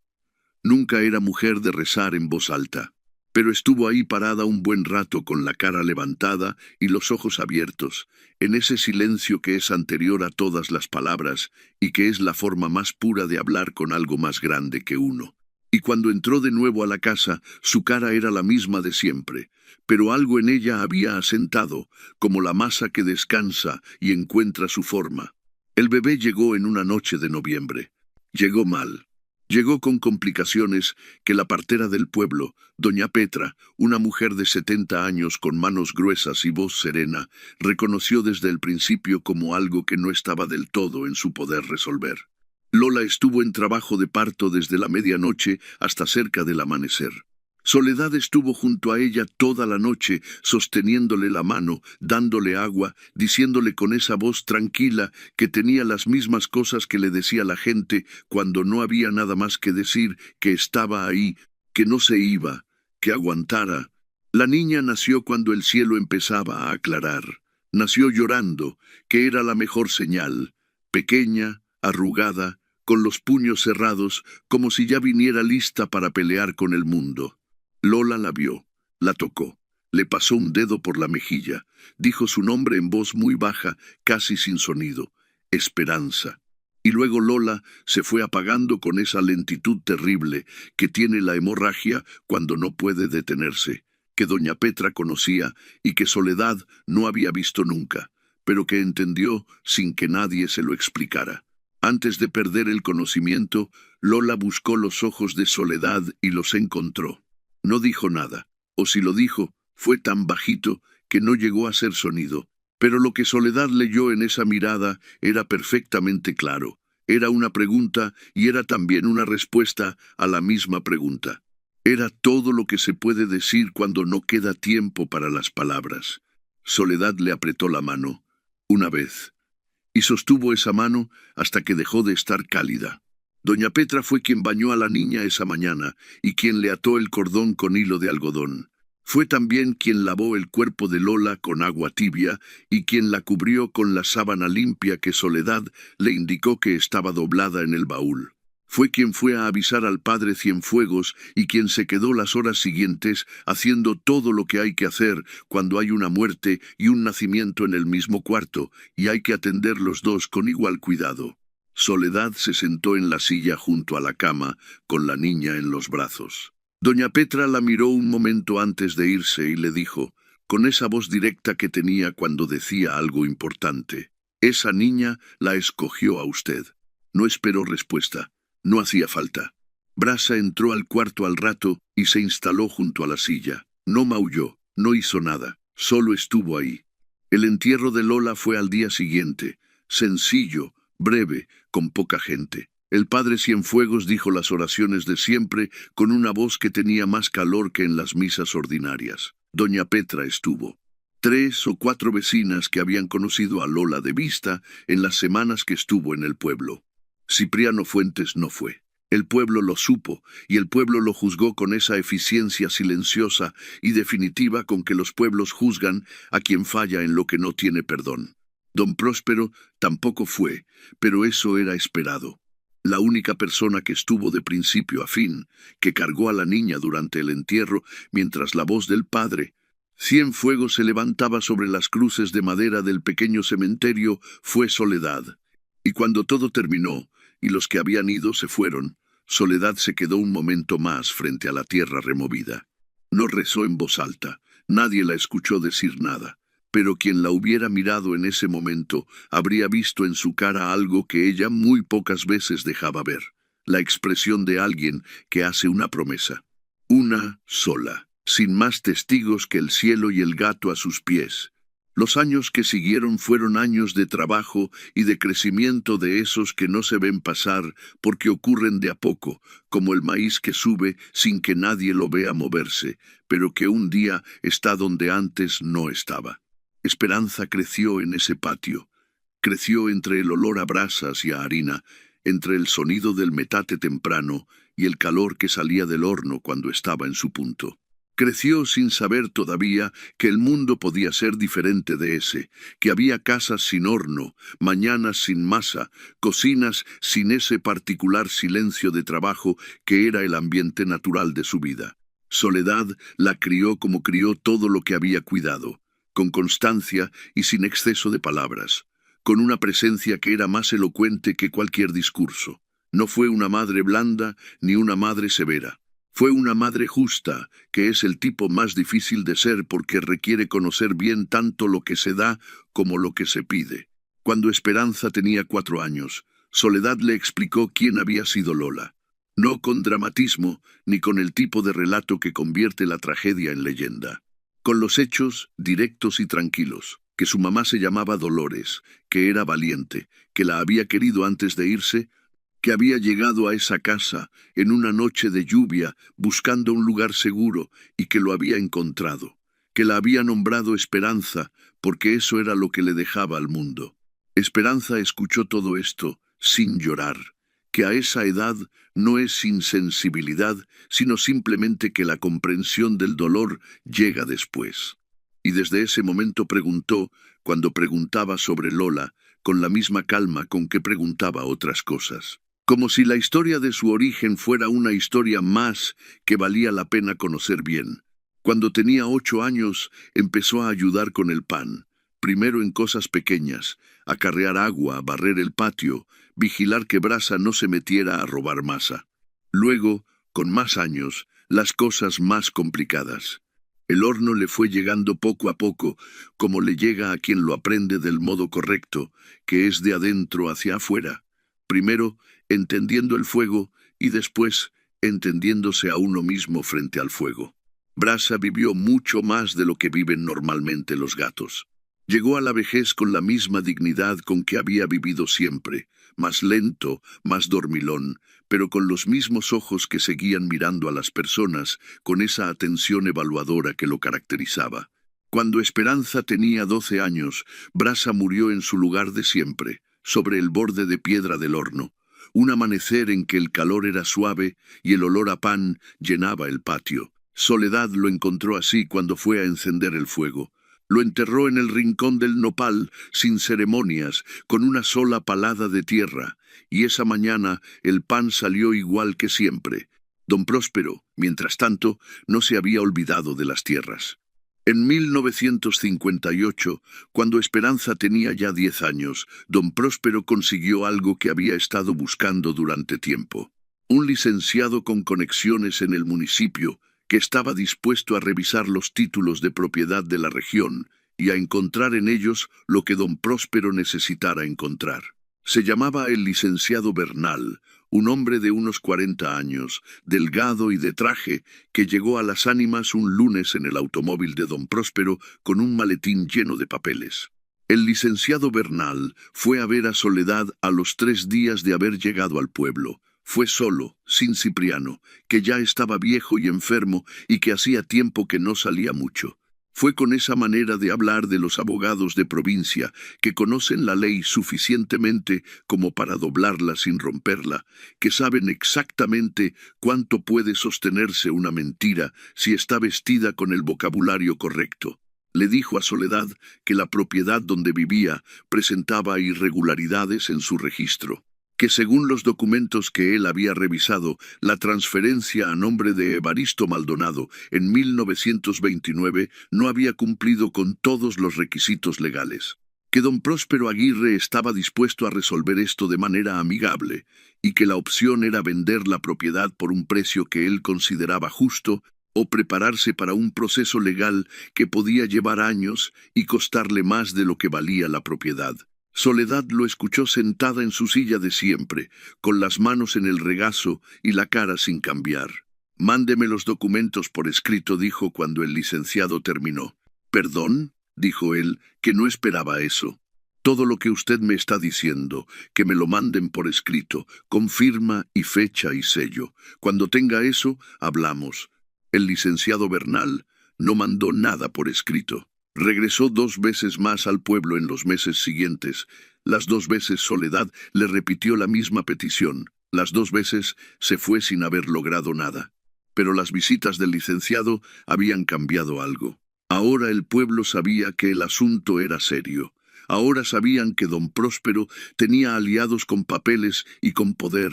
S1: Nunca era mujer de rezar en voz alta. Pero estuvo ahí parada un buen rato con la cara levantada y los ojos abiertos, en ese silencio que es anterior a todas las palabras y que es la forma más pura de hablar con algo más grande que uno. Y cuando entró de nuevo a la casa, su cara era la misma de siempre, pero algo en ella había asentado, como la masa que descansa y encuentra su forma. El bebé llegó en una noche de noviembre. Llegó mal. Llegó con complicaciones que la partera del pueblo, doña Petra, una mujer de 70 años con manos gruesas y voz serena, reconoció desde el principio como algo que no estaba del todo en su poder resolver. Lola estuvo en trabajo de parto desde la medianoche hasta cerca del amanecer. Soledad estuvo junto a ella toda la noche, sosteniéndole la mano, dándole agua, diciéndole con esa voz tranquila que tenía las mismas cosas que le decía la gente cuando no había nada más que decir, que estaba ahí, que no se iba, que aguantara. La niña nació cuando el cielo empezaba a aclarar. Nació llorando, que era la mejor señal, pequeña, arrugada, con los puños cerrados, como si ya viniera lista para pelear con el mundo. Lola la vio, la tocó, le pasó un dedo por la mejilla, dijo su nombre en voz muy baja, casi sin sonido, Esperanza. Y luego Lola se fue apagando con esa lentitud terrible que tiene la hemorragia cuando no puede detenerse, que doña Petra conocía y que Soledad no había visto nunca, pero que entendió sin que nadie se lo explicara. Antes de perder el conocimiento, Lola buscó los ojos de Soledad y los encontró. No dijo nada, o si lo dijo, fue tan bajito que no llegó a ser sonido, pero lo que Soledad leyó en esa mirada era perfectamente claro. Era una pregunta y era también una respuesta a la misma pregunta. Era todo lo que se puede decir cuando no queda tiempo para las palabras. Soledad le apretó la mano, una vez, y sostuvo esa mano hasta que dejó de estar cálida. Doña Petra fue quien bañó a la niña esa mañana y quien le ató el cordón con hilo de algodón. Fue también quien lavó el cuerpo de Lola con agua tibia y quien la cubrió con la sábana limpia que Soledad le indicó que estaba doblada en el baúl. Fue quien fue a avisar al padre Cienfuegos y quien se quedó las horas siguientes haciendo todo lo que hay que hacer cuando hay una muerte y un nacimiento en el mismo cuarto, y hay que atender los dos con igual cuidado. Soledad se sentó en la silla junto a la cama, con la niña en los brazos. Doña Petra la miró un momento antes de irse y le dijo, con esa voz directa que tenía cuando decía algo importante: «Esa niña la escogió a usted». No esperó respuesta. No hacía falta. Brasa entró al cuarto al rato y se instaló junto a la silla. No maulló, no hizo nada, solo estuvo ahí. El entierro de Lola fue al día siguiente, sencillo, breve, con poca gente. El padre Cienfuegos dijo las oraciones de siempre con una voz que tenía más calor que en las misas ordinarias. Doña Petra estuvo. 3 o 4 vecinas que habían conocido a Lola de vista en las semanas que estuvo en el pueblo. Cipriano Fuentes no fue. El pueblo lo supo, y el pueblo lo juzgó con esa eficiencia silenciosa y definitiva con que los pueblos juzgan a quien falla en lo que no tiene perdón. Don Próspero tampoco fue, pero eso era esperado. La única persona que estuvo de principio a fin, que cargó a la niña durante el entierro, mientras la voz del padre Cienfuegos se levantaba sobre las cruces de madera del pequeño cementerio, fue Soledad. Y cuando todo terminó, y los que habían ido se fueron, Soledad se quedó un momento más frente a la tierra removida. No rezó en voz alta, nadie la escuchó decir nada, pero quien la hubiera mirado en ese momento habría visto en su cara algo que ella muy pocas veces dejaba ver, la expresión de alguien que hace una promesa. Una sola, sin más testigos que el cielo y el gato a sus pies. Los años que siguieron fueron años de trabajo y de crecimiento de esos que no se ven pasar porque ocurren de a poco, como el maíz que sube sin que nadie lo vea moverse, pero que un día está donde antes no estaba. Esperanza creció en ese patio. Creció entre el olor a brasas y a harina, entre el sonido del metate temprano y el calor que salía del horno cuando estaba en su punto. Creció sin saber todavía que el mundo podía ser diferente de ese, que había casas sin horno, mañanas sin masa, cocinas sin ese particular silencio de trabajo que era el ambiente natural de su vida. Soledad la crió como crió todo lo que había cuidado, con constancia y sin exceso de palabras, con una presencia que era más elocuente que cualquier discurso. No fue una madre blanda ni una madre severa. Fue una madre justa, que es el tipo más difícil de ser porque requiere conocer bien tanto lo que se da como lo que se pide. Cuando Esperanza tenía 4 años, Soledad le explicó quién había sido Lola. No con dramatismo, ni con el tipo de relato que convierte la tragedia en leyenda. Con los hechos directos y tranquilos, que su mamá se llamaba Dolores, que era valiente, que la había querido antes de irse, que había llegado a esa casa en una noche de lluvia buscando un lugar seguro y que lo había encontrado, que la había nombrado Esperanza porque eso era lo que le dejaba al mundo. Esperanza escuchó todo esto sin llorar, que a esa edad no es insensibilidad, sino simplemente que la comprensión del dolor llega después. Y desde ese momento preguntó, cuando preguntaba sobre Lola, con la misma calma con que preguntaba otras cosas. Como si la historia de su origen fuera una historia más que valía la pena conocer bien. Cuando tenía 8 años, empezó a ayudar con el pan, primero en cosas pequeñas, acarrear agua, barrer el patio, vigilar que Brasa no se metiera a robar masa. Luego, con más años, las cosas más complicadas. El horno le fue llegando poco a poco, como le llega a quien lo aprende del modo correcto, que es de adentro hacia afuera. Primero, entendiendo el fuego y después entendiéndose a uno mismo frente al fuego. Brasa vivió mucho más de lo que viven normalmente los gatos. Llegó a la vejez con la misma dignidad con que había vivido siempre, más lento, más dormilón, pero con los mismos ojos que seguían mirando a las personas, con esa atención evaluadora que lo caracterizaba. Cuando Esperanza tenía 12 años, Brasa murió en su lugar de siempre, sobre el borde de piedra del horno. Un amanecer en que el calor era suave y el olor a pan llenaba el patio. Soledad lo encontró así cuando fue a encender el fuego. Lo enterró en el rincón del nopal, sin ceremonias, con una sola palada de tierra, y esa mañana el pan salió igual que siempre. Don Próspero, mientras tanto, no se había olvidado de las tierras. En 1958, cuando Esperanza tenía ya 10 años, don Próspero consiguió algo que había estado buscando durante tiempo. Un licenciado con conexiones en el municipio, que estaba dispuesto a revisar los títulos de propiedad de la región y a encontrar en ellos lo que don Próspero necesitara encontrar. Se llamaba el licenciado Bernal, un hombre de unos 40 años, delgado y de traje, que llegó a Las Ánimas un lunes en el automóvil de don Próspero con un maletín lleno de papeles. El licenciado Bernal fue a ver a Soledad a los 3 días de haber llegado al pueblo. Fue solo, sin Cipriano, que ya estaba viejo y enfermo y que hacía tiempo que no salía mucho. Fue con esa manera de hablar de los abogados de provincia, que conocen la ley suficientemente como para doblarla sin romperla, que saben exactamente cuánto puede sostenerse una mentira si está vestida con el vocabulario correcto. Le dijo a Soledad que la propiedad donde vivía presentaba irregularidades en su registro, que según los documentos que él había revisado, la transferencia a nombre de Evaristo Maldonado en 1929 no había cumplido con todos los requisitos legales, que don Próspero Aguirre estaba dispuesto a resolver esto de manera amigable, y que la opción era vender la propiedad por un precio que él consideraba justo, o prepararse para un proceso legal que podía llevar años y costarle más de lo que valía la propiedad. Soledad lo escuchó sentada en su silla de siempre, con las manos en el regazo y la cara sin cambiar. «Mándeme los documentos por escrito», dijo cuando el licenciado terminó. «¿Perdón?», dijo él, que no esperaba eso. «Todo lo que usted me está diciendo, que me lo manden por escrito, con firma y fecha y sello. Cuando tenga eso, hablamos». El licenciado Bernal no mandó nada por escrito. Regresó 2 veces más al pueblo en los meses siguientes. Las 2 veces Soledad le repitió la misma petición. Las 2 veces se fue sin haber logrado nada. Pero las visitas del licenciado habían cambiado algo. Ahora el pueblo sabía que el asunto era serio. Ahora sabían que don Próspero tenía aliados con papeles y con poder.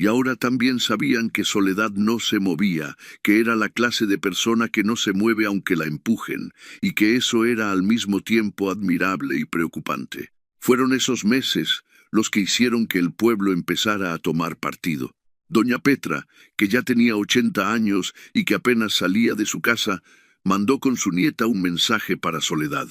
S1: Y ahora también sabían que Soledad no se movía, que era la clase de persona que no se mueve aunque la empujen, y que eso era al mismo tiempo admirable y preocupante. Fueron esos meses los que hicieron que el pueblo empezara a tomar partido. Doña Petra, que ya tenía 80 años y que apenas salía de su casa, mandó con su nieta un mensaje para Soledad.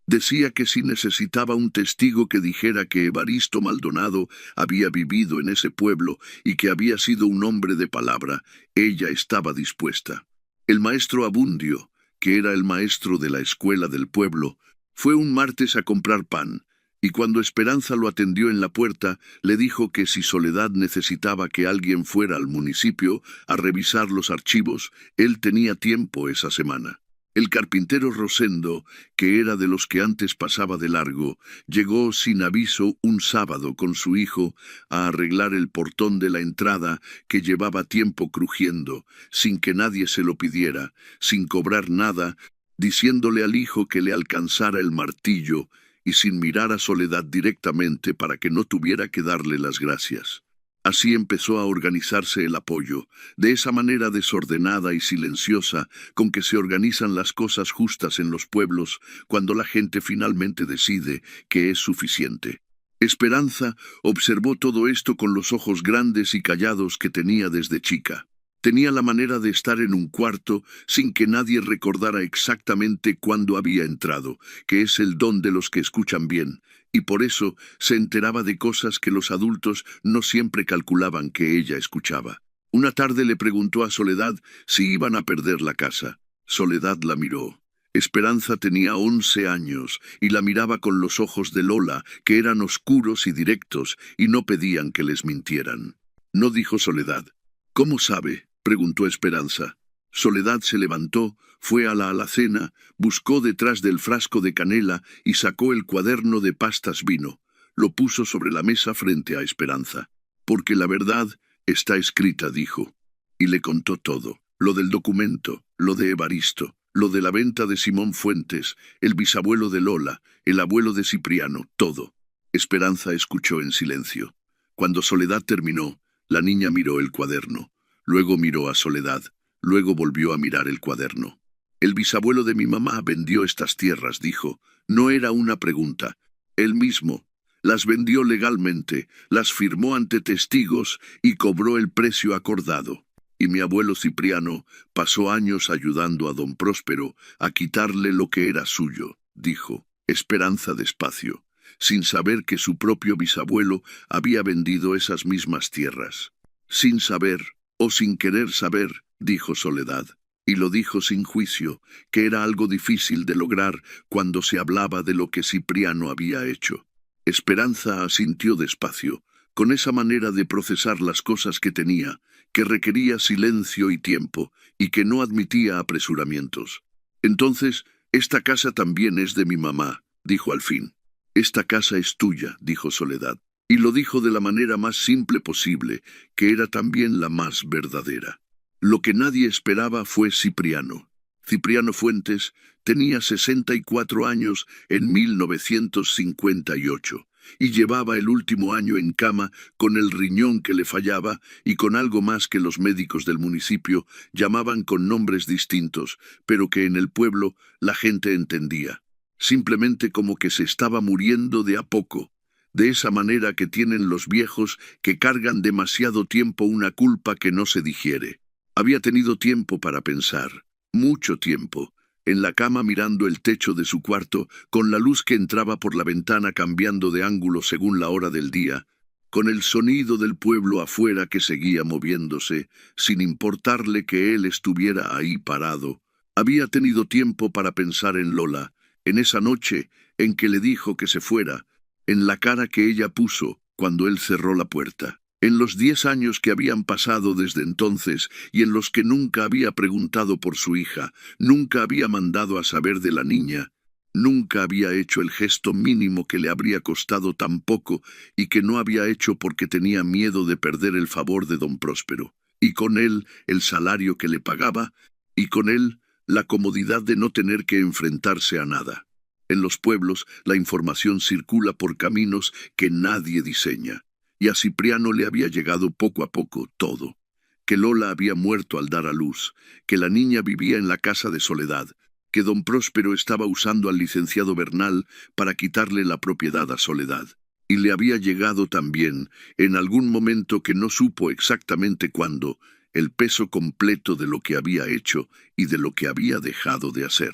S1: Decía que si necesitaba un testigo que dijera que Evaristo Maldonado había vivido en ese pueblo y que había sido un hombre de palabra, ella estaba dispuesta. El maestro Abundio, que era el maestro de la escuela del pueblo, fue un martes a comprar pan, y cuando Esperanza lo atendió en la puerta, le dijo que si Soledad necesitaba que alguien fuera al municipio a revisar los archivos, él tenía tiempo esa semana. El carpintero Rosendo, que era de los que antes pasaba de largo, llegó sin aviso un sábado con su hijo a arreglar el portón de la entrada que llevaba tiempo crujiendo, sin que nadie se lo pidiera, sin cobrar nada, diciéndole al hijo que le alcanzara el martillo y sin mirar a Soledad directamente para que no tuviera que darle las gracias. Así empezó a organizarse el apoyo, de esa manera desordenada y silenciosa con que se organizan las cosas justas en los pueblos cuando la gente finalmente decide que es suficiente. Esperanza observó todo esto con los ojos grandes y callados que tenía desde chica. Tenía la manera de estar en un cuarto sin que nadie recordara exactamente cuándo había entrado, que es el don de los que escuchan bien, y por eso se enteraba de cosas que los adultos no siempre calculaban que ella escuchaba. Una tarde le preguntó a Soledad si iban a perder la casa. Soledad la miró. Esperanza tenía 11 años y la miraba con los ojos de Lola, que eran oscuros y directos y no pedían que les mintieran. No dijo Soledad. «¿Cómo sabe?», preguntó Esperanza. Soledad se levantó, fue a la alacena, buscó detrás del frasco de canela y sacó el cuaderno de pastas vino. Lo puso sobre la mesa frente a Esperanza. Porque la verdad está escrita, dijo. Y le contó todo. Lo del documento, lo de Evaristo, lo de la venta de Simón Fuentes, el bisabuelo de Lola, el abuelo de Cipriano, todo. Esperanza escuchó en silencio. Cuando Soledad terminó, la niña miró el cuaderno. Luego miró a Soledad. Luego volvió a mirar el cuaderno. El bisabuelo de mi mamá vendió estas tierras, dijo. No era una pregunta. Él mismo. Las vendió legalmente, las firmó ante testigos y cobró el precio acordado. Y mi abuelo Cipriano pasó años ayudando a don Próspero a quitarle lo que era suyo, dijo Esperanza despacio, sin saber que su propio bisabuelo había vendido esas mismas tierras. Sin saber, o sin querer saber, dijo Soledad. Y lo dijo sin juicio, que era algo difícil de lograr cuando se hablaba de lo que Cipriano había hecho. Esperanza asintió despacio, con esa manera de procesar las cosas que tenía, que requería silencio y tiempo, y que no admitía apresuramientos. Entonces, esta casa también es de mi mamá, dijo al fin. Esta casa es tuya, dijo Soledad, y lo dijo de la manera más simple posible, que era también la más verdadera. Lo que nadie esperaba fue Cipriano. Cipriano Fuentes tenía 64 años en 1958 y llevaba el último año en cama con el riñón que le fallaba y con algo más que los médicos del municipio llamaban con nombres distintos, pero que en el pueblo la gente entendía. Simplemente como que se estaba muriendo de a poco, de esa manera que tienen los viejos que cargan demasiado tiempo una culpa que no se digiere. Había tenido tiempo para pensar, mucho tiempo, en la cama mirando el techo de su cuarto, con la luz que entraba por la ventana cambiando de ángulo según la hora del día, con el sonido del pueblo afuera que seguía moviéndose, sin importarle que él estuviera ahí parado. Había tenido tiempo para pensar en Lola, en esa noche en que le dijo que se fuera, en la cara que ella puso cuando él cerró la puerta. En los 10 años que habían pasado desde entonces y en los que nunca había preguntado por su hija, nunca había mandado a saber de la niña, nunca había hecho el gesto mínimo que le habría costado tan poco y que no había hecho porque tenía miedo de perder el favor de don Próspero, y con él el salario que le pagaba, y con él la comodidad de no tener que enfrentarse a nada. En los pueblos la información circula por caminos que nadie diseña. Y a Cipriano le había llegado poco a poco todo. Que Lola había muerto al dar a luz, que la niña vivía en la casa de Soledad, que don Próspero estaba usando al licenciado Bernal para quitarle la propiedad a Soledad. Y le había llegado también, en algún momento que no supo exactamente cuándo, el peso completo de lo que había hecho y de lo que había dejado de hacer.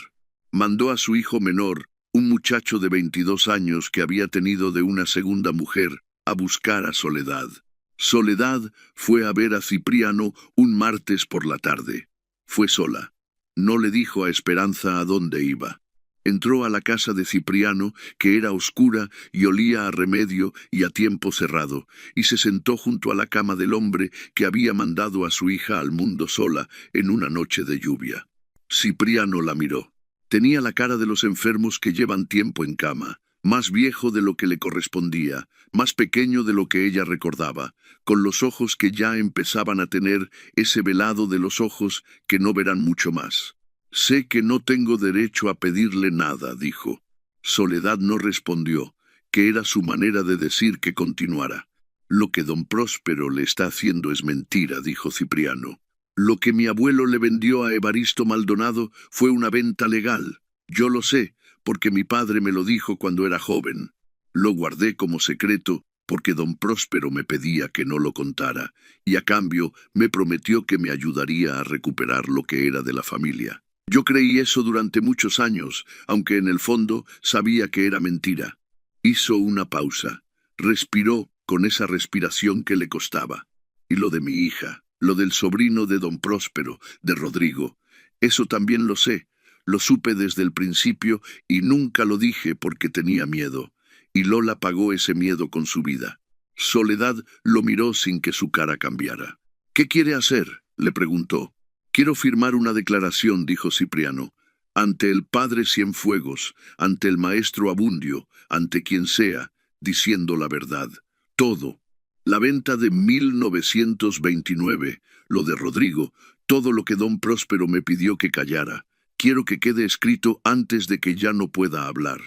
S1: Mandó a su hijo menor, un muchacho de 22 años que había tenido de una segunda mujer, a buscar a Soledad. Soledad fue a ver a Cipriano un martes por la tarde. Fue sola. No le dijo a Esperanza a dónde iba. Entró a la casa de Cipriano, que era oscura y olía a remedio y a tiempo cerrado, y se sentó junto a la cama del hombre que había mandado a su hija al mundo sola en una noche de lluvia. Cipriano la miró. Tenía la cara de los enfermos que llevan tiempo en cama. Más viejo de lo que le correspondía, más pequeño de lo que ella recordaba, con los ojos que ya empezaban a tener ese velado de los ojos que no verán mucho más. Sé que no tengo derecho a pedirle nada, dijo. Soledad no respondió, que era su manera de decir que continuara. Lo que don Próspero le está haciendo es mentira, dijo Cipriano. Lo que mi abuelo le vendió a Evaristo Maldonado fue una venta legal. Yo lo sé, porque mi padre me lo dijo cuando era joven. Lo guardé como secreto porque don Próspero me pedía que no lo contara, y a cambio me prometió que me ayudaría a recuperar lo que era de la familia. Yo creí eso durante muchos años, aunque en el fondo sabía que era mentira. Hizo una pausa. Respiró con esa respiración que le costaba. Y lo de mi hija, lo del sobrino de don Próspero, de Rodrigo, eso también lo sé. Lo supe desde el principio y nunca lo dije porque tenía miedo, y Lola pagó ese miedo con su vida. Soledad lo miró sin que su cara cambiara. «¿Qué quiere hacer?», le preguntó. Quiero firmar una declaración, dijo Cipriano, ante el padre Cienfuegos, ante el maestro Abundio, ante quien sea, diciendo la verdad. Todo. La venta de 1929, lo de Rodrigo, todo lo que don Próspero me pidió que callara. Quiero que quede escrito antes de que ya no pueda hablar.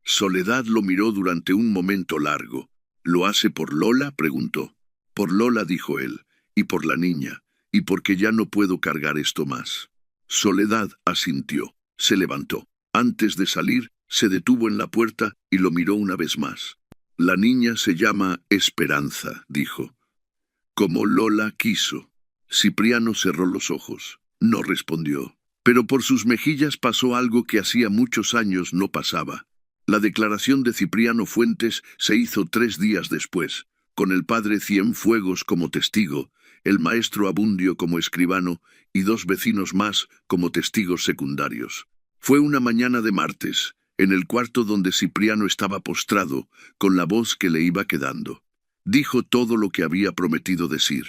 S1: Soledad lo miró durante un momento largo. ¿Lo hace por Lola?, preguntó. Por Lola, dijo él, y por la niña, y porque ya no puedo cargar esto más. Soledad asintió. Se levantó. Antes de salir, se detuvo en la puerta y lo miró una vez más. La niña se llama Esperanza, dijo. Como Lola quiso. Cipriano cerró los ojos. No respondió. Pero por sus mejillas pasó algo que hacía muchos años no pasaba. La declaración de Cipriano Fuentes se hizo 3 días después, con el padre Cienfuegos como testigo, el maestro Abundio como escribano y 2 vecinos más como testigos secundarios. Fue una mañana de martes, en el cuarto donde Cipriano estaba postrado, con la voz que le iba quedando. Dijo todo lo que había prometido decir.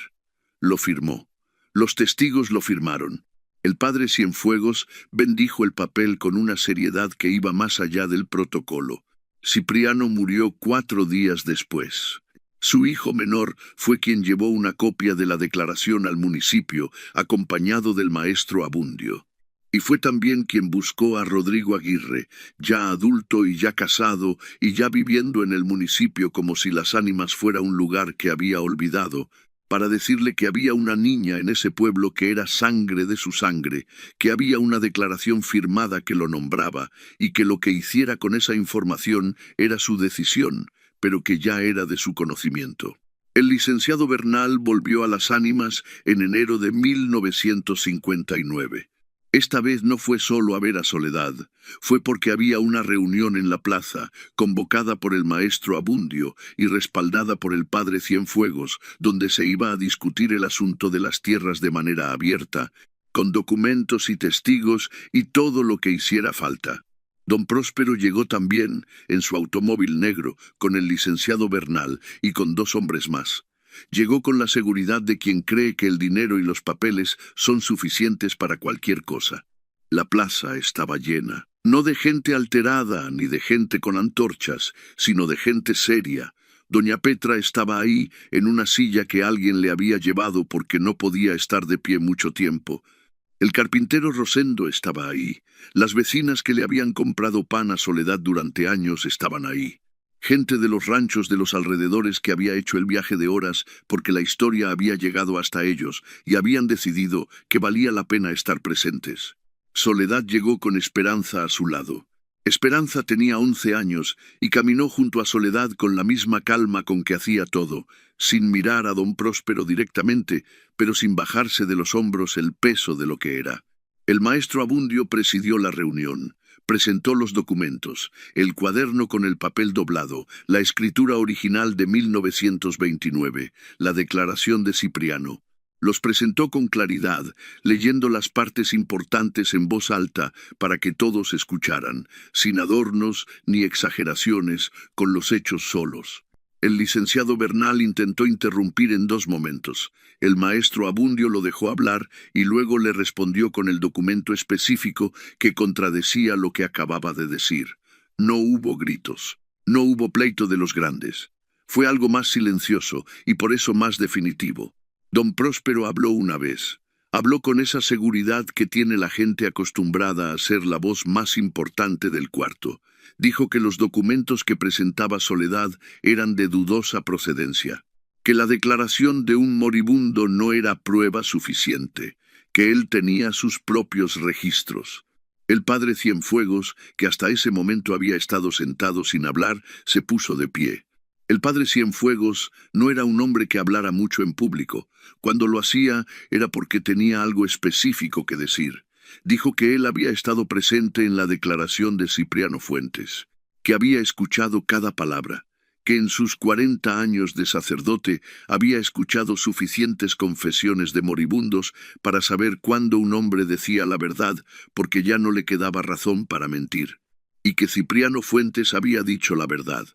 S1: Lo firmó. Los testigos lo firmaron. El padre Cienfuegos bendijo el papel con una seriedad que iba más allá del protocolo. Cipriano murió 4 días después. Su hijo menor fue quien llevó una copia de la declaración al municipio, acompañado del maestro Abundio. Y fue también quien buscó a Rodrigo Aguirre, ya adulto y ya casado, y ya viviendo en el municipio como si Las Ánimas fuera un lugar que había olvidado, para decirle que había una niña en ese pueblo que era sangre de su sangre, que había una declaración firmada que lo nombraba, y que lo que hiciera con esa información era su decisión, pero que ya era de su conocimiento. El licenciado Bernal volvió a Las Ánimas en enero de 1959. Esta vez no fue solo a ver a Soledad, fue porque había una reunión en la plaza, convocada por el maestro Abundio y respaldada por el padre Cienfuegos, donde se iba a discutir el asunto de las tierras de manera abierta, con documentos y testigos y todo lo que hiciera falta. Don Próspero llegó también, en su automóvil negro, con el licenciado Bernal y con 2 hombres más. Llegó con la seguridad de quien cree que el dinero y los papeles son suficientes para cualquier cosa. La plaza estaba llena, no de gente alterada ni de gente con antorchas, sino de gente seria. Doña Petra estaba ahí, en una silla que alguien le había llevado porque no podía estar de pie mucho tiempo. El carpintero Rosendo estaba ahí. Las vecinas que le habían comprado pan a Soledad durante años estaban ahí. Gente de los ranchos de los alrededores que había hecho el viaje de horas porque la historia había llegado hasta ellos y habían decidido que valía la pena estar presentes. Soledad llegó con Esperanza a su lado. Esperanza tenía 11 años y caminó junto a Soledad con la misma calma con que hacía todo, sin mirar a don Próspero directamente, pero sin bajarse de los hombros el peso de lo que era. El maestro Abundio presidió la reunión. Presentó los documentos, el cuaderno con el papel doblado, la escritura original de 1929, la declaración de Cipriano. Los presentó con claridad, leyendo las partes importantes en voz alta para que todos escucharan, sin adornos ni exageraciones, con los hechos solos. El licenciado Bernal intentó interrumpir en 2 momentos. El maestro Abundio lo dejó hablar y luego le respondió con el documento específico que contradecía lo que acababa de decir. No hubo gritos. No hubo pleito de los grandes. Fue algo más silencioso y por eso más definitivo. Don Próspero habló una vez. Habló con esa seguridad que tiene la gente acostumbrada a ser la voz más importante del cuarto. Dijo que los documentos que presentaba Soledad eran de dudosa procedencia, que la declaración de un moribundo no era prueba suficiente, que él tenía sus propios registros. El padre Cienfuegos, que hasta ese momento había estado sentado sin hablar, se puso de pie. El padre Cienfuegos no era un hombre que hablara mucho en público. Cuando lo hacía era porque tenía algo específico que decir. Dijo que él había estado presente en la declaración de Cipriano Fuentes, que había escuchado cada palabra, que en sus 40 años de sacerdote había escuchado suficientes confesiones de moribundos para saber cuándo un hombre decía la verdad porque ya no le quedaba razón para mentir, y que Cipriano Fuentes había dicho la verdad.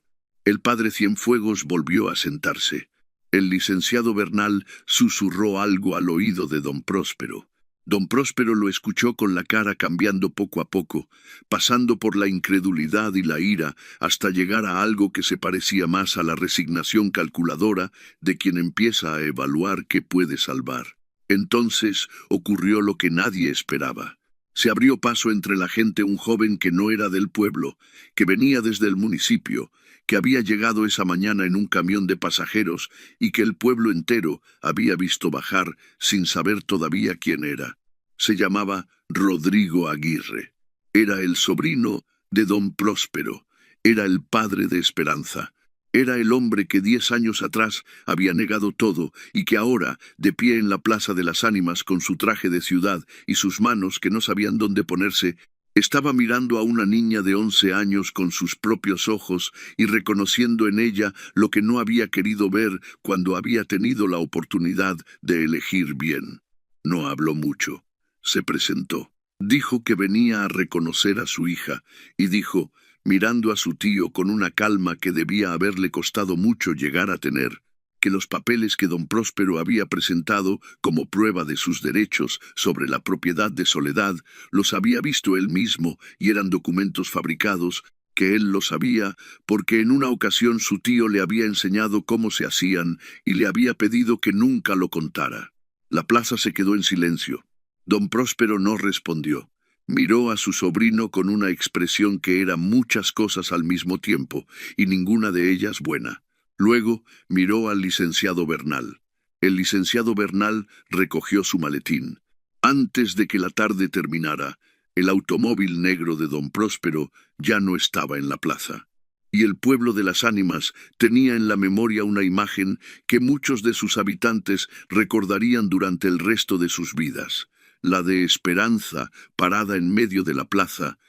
S1: El padre Cienfuegos volvió a sentarse. El licenciado Bernal susurró algo al oído de don Próspero. Don Próspero lo escuchó con la cara cambiando poco a poco, pasando por la incredulidad y la ira hasta llegar a algo que se parecía más a la resignación calculadora de quien empieza a evaluar qué puede salvar. Entonces ocurrió lo que nadie esperaba. Se abrió paso entre la gente un joven que no era del pueblo, que venía desde el municipio, que había llegado esa mañana en un camión de pasajeros y que el pueblo entero había visto bajar sin saber todavía quién era. Se llamaba Rodrigo Aguirre. Era el sobrino de don Próspero. Era el padre de Esperanza. Era el hombre que 10 años atrás había negado todo y que ahora, de pie en la Plaza de las Ánimas con su traje de ciudad y sus manos que no sabían dónde ponerse, estaba mirando a una niña de 11 años con sus propios ojos y reconociendo en ella lo que no había querido ver cuando había tenido la oportunidad de elegir bien. No habló mucho. Se presentó. Dijo que venía a reconocer a su hija y dijo, mirando a su tío con una calma que debía haberle costado mucho llegar a tener, que los papeles que don Próspero había presentado como prueba de sus derechos sobre la propiedad de Soledad los había visto él mismo y eran documentos fabricados, que él lo sabía porque en una ocasión su tío le había enseñado cómo se hacían y le había pedido que nunca lo contara. La plaza se quedó en silencio. Don Próspero no respondió. Miró a su sobrino con una expresión que era muchas cosas al mismo tiempo, y ninguna de ellas buena. Luego miró al licenciado Bernal. El licenciado Bernal recogió su maletín. Antes de que la tarde terminara, el automóvil negro de don Próspero ya no estaba en la plaza. Y el pueblo de las Ánimas tenía en la memoria una imagen que muchos de sus habitantes recordarían durante el resto de sus vidas. La de Esperanza, parada en medio de la plaza,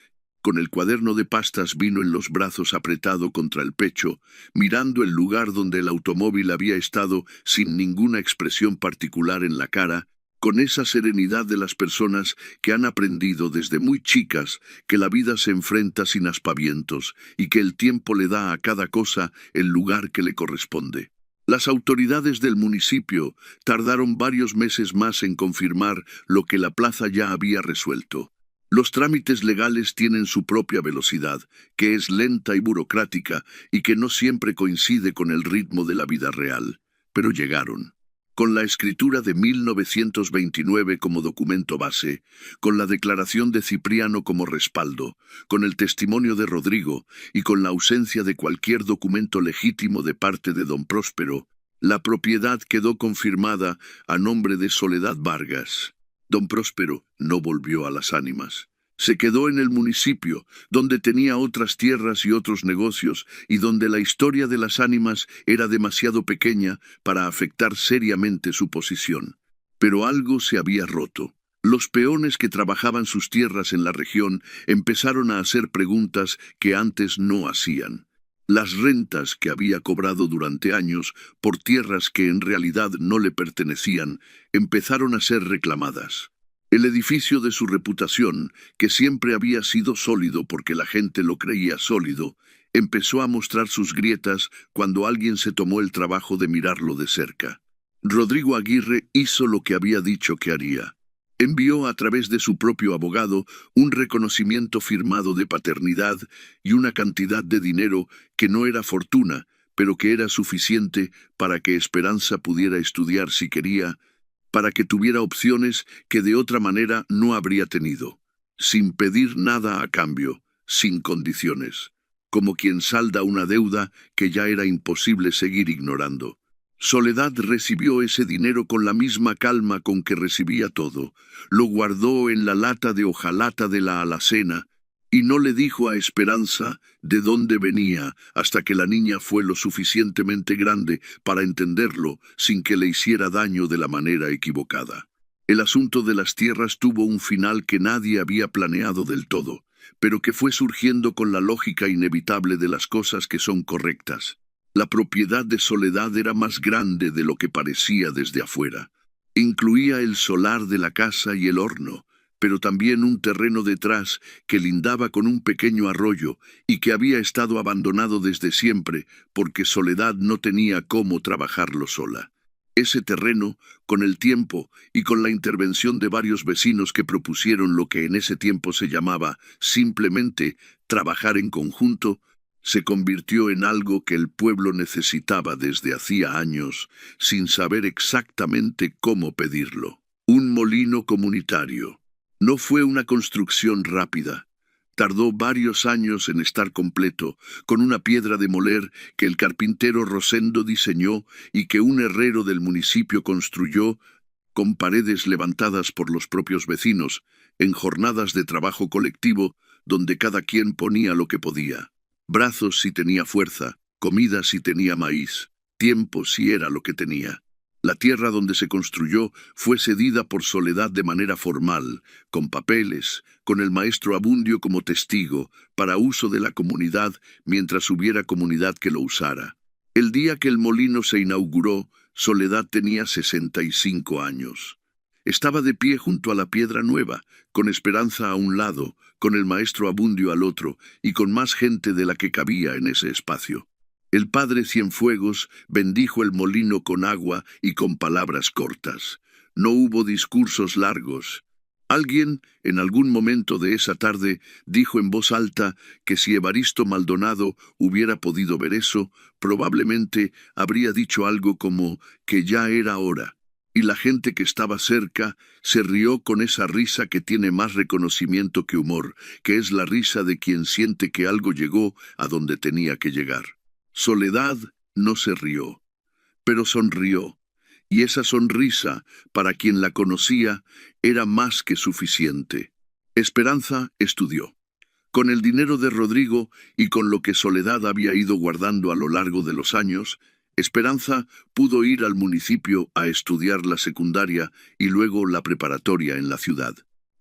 S1: con el cuaderno de pastas vino en los brazos apretado contra el pecho, mirando el lugar donde el automóvil había estado sin ninguna expresión particular en la cara, con esa serenidad de las personas que han aprendido desde muy chicas que la vida se enfrenta sin aspavientos y que el tiempo le da a cada cosa el lugar que le corresponde. Las autoridades del municipio tardaron varios meses más en confirmar lo que la plaza ya había resuelto. Los trámites legales tienen su propia velocidad, que es lenta y burocrática y que no siempre coincide con el ritmo de la vida real. Pero llegaron. Con la escritura de 1929 como documento base, con la declaración de Cipriano como respaldo, con el testimonio de Rodrigo y con la ausencia de cualquier documento legítimo de parte de don Próspero, la propiedad quedó confirmada a nombre de Soledad Vargas. Don Próspero no volvió a las Ánimas. Se quedó en el municipio, donde tenía otras tierras y otros negocios, y donde la historia de las Ánimas era demasiado pequeña para afectar seriamente su posición. Pero algo se había roto. Los peones que trabajaban sus tierras en la región empezaron a hacer preguntas que antes no hacían. Las rentas que había cobrado durante años por tierras que en realidad no le pertenecían empezaron a ser reclamadas. El edificio de su reputación, que siempre había sido sólido porque la gente lo creía sólido, empezó a mostrar sus grietas cuando alguien se tomó el trabajo de mirarlo de cerca. Rodrigo Aguirre hizo lo que había dicho que haría. Envió a través de su propio abogado un reconocimiento firmado de paternidad y una cantidad de dinero que no era fortuna, pero que era suficiente para que Esperanza pudiera estudiar si quería, para que tuviera opciones que de otra manera no habría tenido, sin pedir nada a cambio, sin condiciones, como quien salda una deuda que ya era imposible seguir ignorando. Soledad recibió ese dinero con la misma calma con que recibía todo, lo guardó en la lata de hojalata de la alacena, y no le dijo a Esperanza de dónde venía hasta que la niña fue lo suficientemente grande para entenderlo sin que le hiciera daño de la manera equivocada. El asunto de las tierras tuvo un final que nadie había planeado del todo, pero que fue surgiendo con la lógica inevitable de las cosas que son correctas. La propiedad de Soledad era más grande de lo que parecía desde afuera. Incluía el solar de la casa y el horno, pero también un terreno detrás que lindaba con un pequeño arroyo y que había estado abandonado desde siempre porque Soledad no tenía cómo trabajarlo sola. Ese terreno, con el tiempo y con la intervención de varios vecinos que propusieron lo que en ese tiempo se llamaba simplemente trabajar en conjunto, se convirtió en algo que el pueblo necesitaba desde hacía años, sin saber exactamente cómo pedirlo. Un molino comunitario. No fue una construcción rápida. Tardó varios años en estar completo, con una piedra de moler que el carpintero Rosendo diseñó y que un herrero del municipio construyó, con paredes levantadas por los propios vecinos, en jornadas de trabajo colectivo, donde cada quien ponía lo que podía. Brazos si tenía fuerza, comida si tenía maíz, tiempo si era lo que tenía. La tierra donde se construyó fue cedida por Soledad de manera formal, con papeles, con el maestro Abundio como testigo, para uso de la comunidad mientras hubiera comunidad que lo usara. El día que el molino se inauguró, Soledad tenía 65 años. Estaba de pie junto a la piedra nueva, con Esperanza a un lado, con el maestro Abundio al otro, y con más gente de la que cabía en ese espacio. El padre Cienfuegos bendijo el molino con agua y con palabras cortas. No hubo discursos largos. Alguien, en algún momento de esa tarde, dijo en voz alta que si Evaristo Maldonado hubiera podido ver eso, probablemente habría dicho algo como que ya era hora. Y la gente que estaba cerca se rió con esa risa que tiene más reconocimiento que humor, que es la risa de quien siente que algo llegó a donde tenía que llegar. Soledad no se rió, pero sonrió, y esa sonrisa, para quien la conocía, era más que suficiente. Esperanza estudió. Con el dinero de Rodrigo y con lo que Soledad había ido guardando a lo largo de los años, Esperanza pudo ir al municipio a estudiar la secundaria y luego la preparatoria en la ciudad.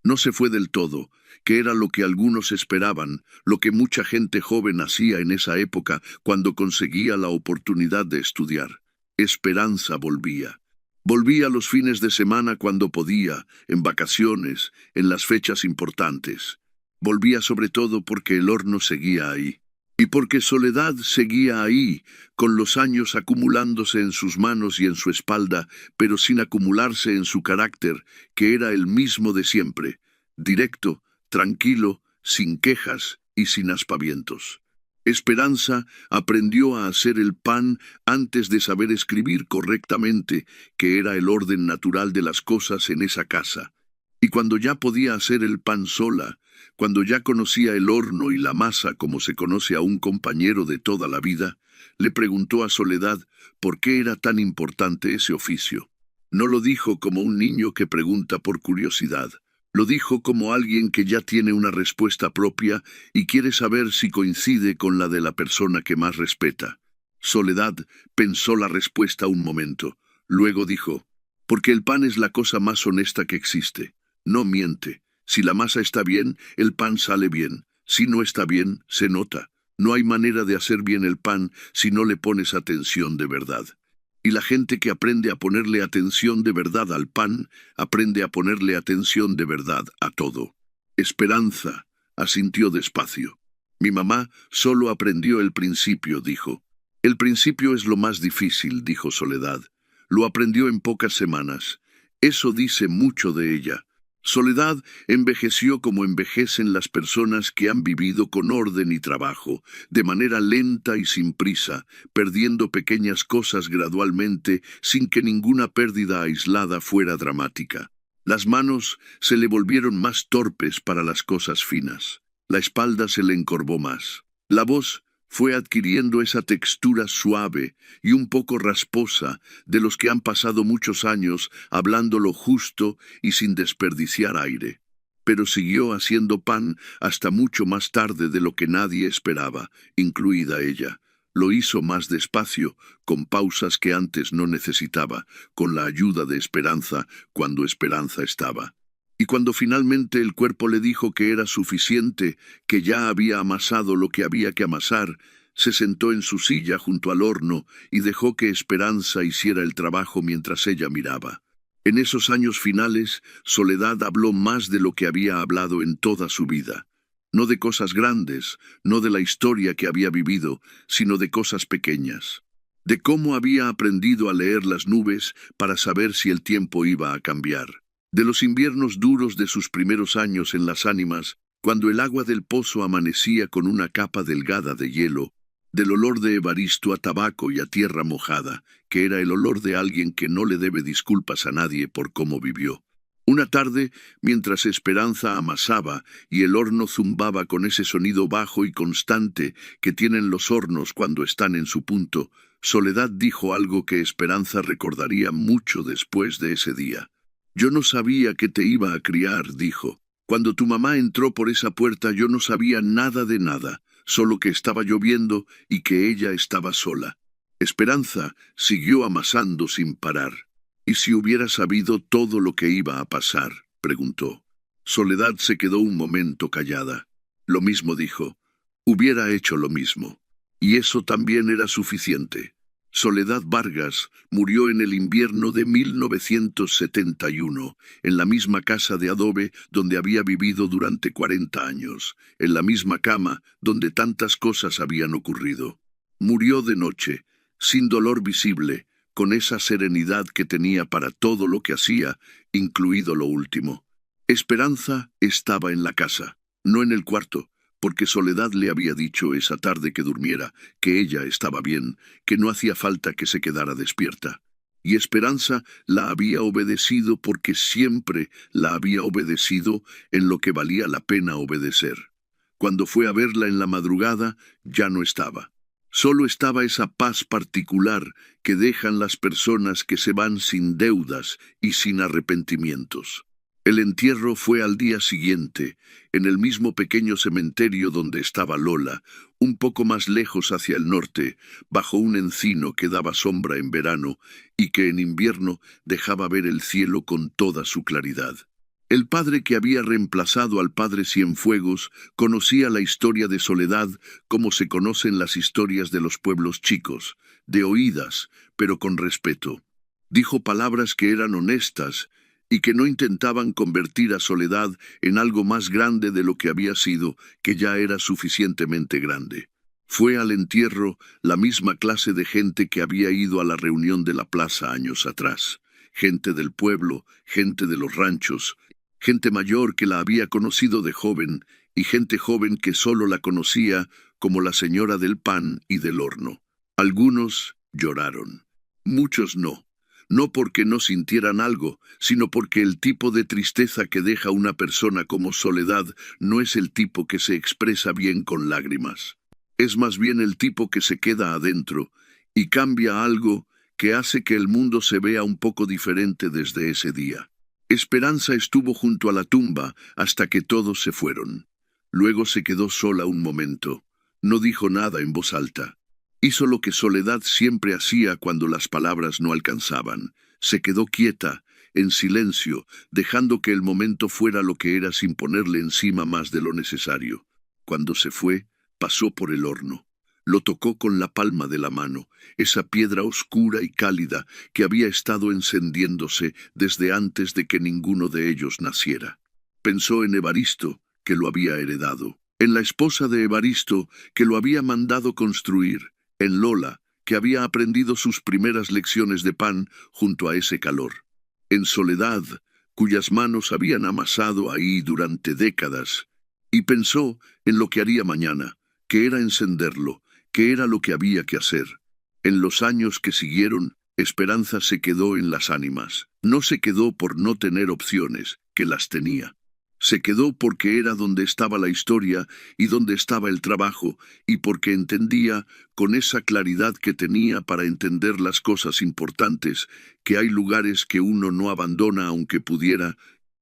S1: No se fue del todo, que era lo que algunos esperaban, lo que mucha gente joven hacía en esa época cuando conseguía la oportunidad de estudiar. Esperanza volvía. Volvía los fines de semana cuando podía, en vacaciones, en las fechas importantes. Volvía sobre todo porque el horno seguía ahí. Y porque Soledad seguía ahí, con los años acumulándose en sus manos y en su espalda, pero sin acumularse en su carácter, que era el mismo de siempre, directo, tranquilo, sin quejas y sin aspavientos. Esperanza aprendió a hacer el pan antes de saber escribir correctamente, que era el orden natural de las cosas en esa casa. Y cuando ya podía hacer el pan sola, cuando ya conocía el horno y la masa como se conoce a un compañero de toda la vida, le preguntó a Soledad por qué era tan importante ese oficio. No lo dijo como un niño que pregunta por curiosidad. Lo dijo como alguien que ya tiene una respuesta propia y quiere saber si coincide con la de la persona que más respeta. Soledad pensó la respuesta un momento. Luego dijo, porque el pan es la cosa más honesta que existe. No miente. Si la masa está bien, el pan sale bien. Si no está bien, se nota. No hay manera de hacer bien el pan si no le pones atención de verdad. Y la gente que aprende a ponerle atención de verdad al pan, aprende a ponerle atención de verdad a todo. Esperanza, asintió despacio. Mi mamá solo aprendió el principio, dijo. El principio es lo más difícil, dijo Soledad. Lo aprendió en pocas semanas. Eso dice mucho de ella. Soledad envejeció como envejecen las personas que han vivido con orden y trabajo, de manera lenta y sin prisa, perdiendo pequeñas cosas gradualmente sin que ninguna pérdida aislada fuera dramática. Las manos se le volvieron más torpes para las cosas finas. La espalda se le encorvó más. La voz fue adquiriendo esa textura suave y un poco rasposa de los que han pasado muchos años hablando lo justo y sin desperdiciar aire. Pero siguió haciendo pan hasta mucho más tarde de lo que nadie esperaba, incluida ella. Lo hizo más despacio, con pausas que antes no necesitaba, con la ayuda de Esperanza cuando Esperanza estaba. Y cuando finalmente el cuerpo le dijo que era suficiente, que ya había amasado lo que había que amasar, se sentó en su silla junto al horno y dejó que Esperanza hiciera el trabajo mientras ella miraba. En esos años finales, Soledad habló más de lo que había hablado en toda su vida. No de cosas grandes, no de la historia que había vivido, sino de cosas pequeñas. de cómo había aprendido a leer las nubes para saber si el tiempo iba a cambiar, de los inviernos duros de sus primeros años en las ánimas, cuando el agua del pozo amanecía con una capa delgada de hielo, del olor de Evaristo a tabaco y a tierra mojada, que era el olor de alguien que no le debe disculpas a nadie por cómo vivió. Una tarde, mientras Esperanza amasaba y el horno zumbaba con ese sonido bajo y constante que tienen los hornos cuando están en su punto, Soledad dijo algo que Esperanza recordaría mucho después de ese día. «Yo no sabía que te iba a criar», dijo. «Cuando tu mamá entró por esa puerta yo no sabía nada de nada, solo que estaba lloviendo y que ella estaba sola». Esperanza siguió amasando sin parar. «¿Y si hubiera sabido todo lo que iba a pasar?», preguntó. Soledad se quedó un momento callada. Lo mismo dijo. Hubiera hecho lo mismo. Y eso también era suficiente. Soledad Vargas murió en el invierno de 1971, en la misma casa de adobe donde había vivido durante 40 años, en la misma cama donde tantas cosas habían ocurrido. Murió de noche, sin dolor visible, con esa serenidad que tenía para todo lo que hacía, incluido lo último. Esperanza estaba en la casa, no en el cuarto, porque Soledad le había dicho esa tarde que durmiera, que ella estaba bien, que no hacía falta que se quedara despierta. Y Esperanza la había obedecido porque siempre la había obedecido en lo que valía la pena obedecer. Cuando fue a verla en la madrugada, ya no estaba. Solo estaba esa paz particular que dejan las personas que se van sin deudas y sin arrepentimientos. El entierro fue al día siguiente, en el mismo pequeño cementerio donde estaba Lola, un poco más lejos hacia el norte, bajo un encino que daba sombra en verano y que en invierno dejaba ver el cielo con toda su claridad. El padre que había reemplazado al padre Cienfuegos conocía la historia de Soledad como se conocen las historias de los pueblos chicos, de oídas, pero con respeto. Dijo palabras que eran honestas y que no intentaban convertir a Soledad en algo más grande de lo que había sido, que ya era suficientemente grande. Fue al entierro la misma clase de gente que había ido a la reunión de la plaza años atrás. Gente del pueblo, gente de los ranchos, gente mayor que la había conocido de joven y gente joven que solo la conocía como la señora del pan y del horno. Algunos lloraron, muchos no. No porque no sintieran algo, sino porque el tipo de tristeza que deja una persona como Soledad no es el tipo que se expresa bien con lágrimas. Es más bien el tipo que se queda adentro y cambia algo que hace que el mundo se vea un poco diferente desde ese día. Esperanza estuvo junto a la tumba hasta que todos se fueron. Luego se quedó sola un momento. No dijo nada en voz alta. Hizo lo que Soledad siempre hacía cuando las palabras no alcanzaban. Se quedó quieta, en silencio, dejando que el momento fuera lo que era sin ponerle encima más de lo necesario. Cuando se fue, pasó por el horno. Lo tocó con la palma de la mano, esa piedra oscura y cálida que había estado encendiéndose desde antes de que ninguno de ellos naciera. Pensó en Evaristo, que lo había heredado, en la esposa de Evaristo, que lo había mandado construir, en Lola, que había aprendido sus primeras lecciones de pan junto a ese calor, en Soledad, cuyas manos habían amasado ahí durante décadas, y pensó en lo que haría mañana, que era encenderlo, que era lo que había que hacer. En los años que siguieron, Esperanza se quedó en las ánimas. No se quedó por no tener opciones, que las tenía. Se quedó porque era donde estaba la historia y donde estaba el trabajo, y porque entendía, con esa claridad que tenía para entender las cosas importantes, que hay lugares que uno no abandona aunque pudiera,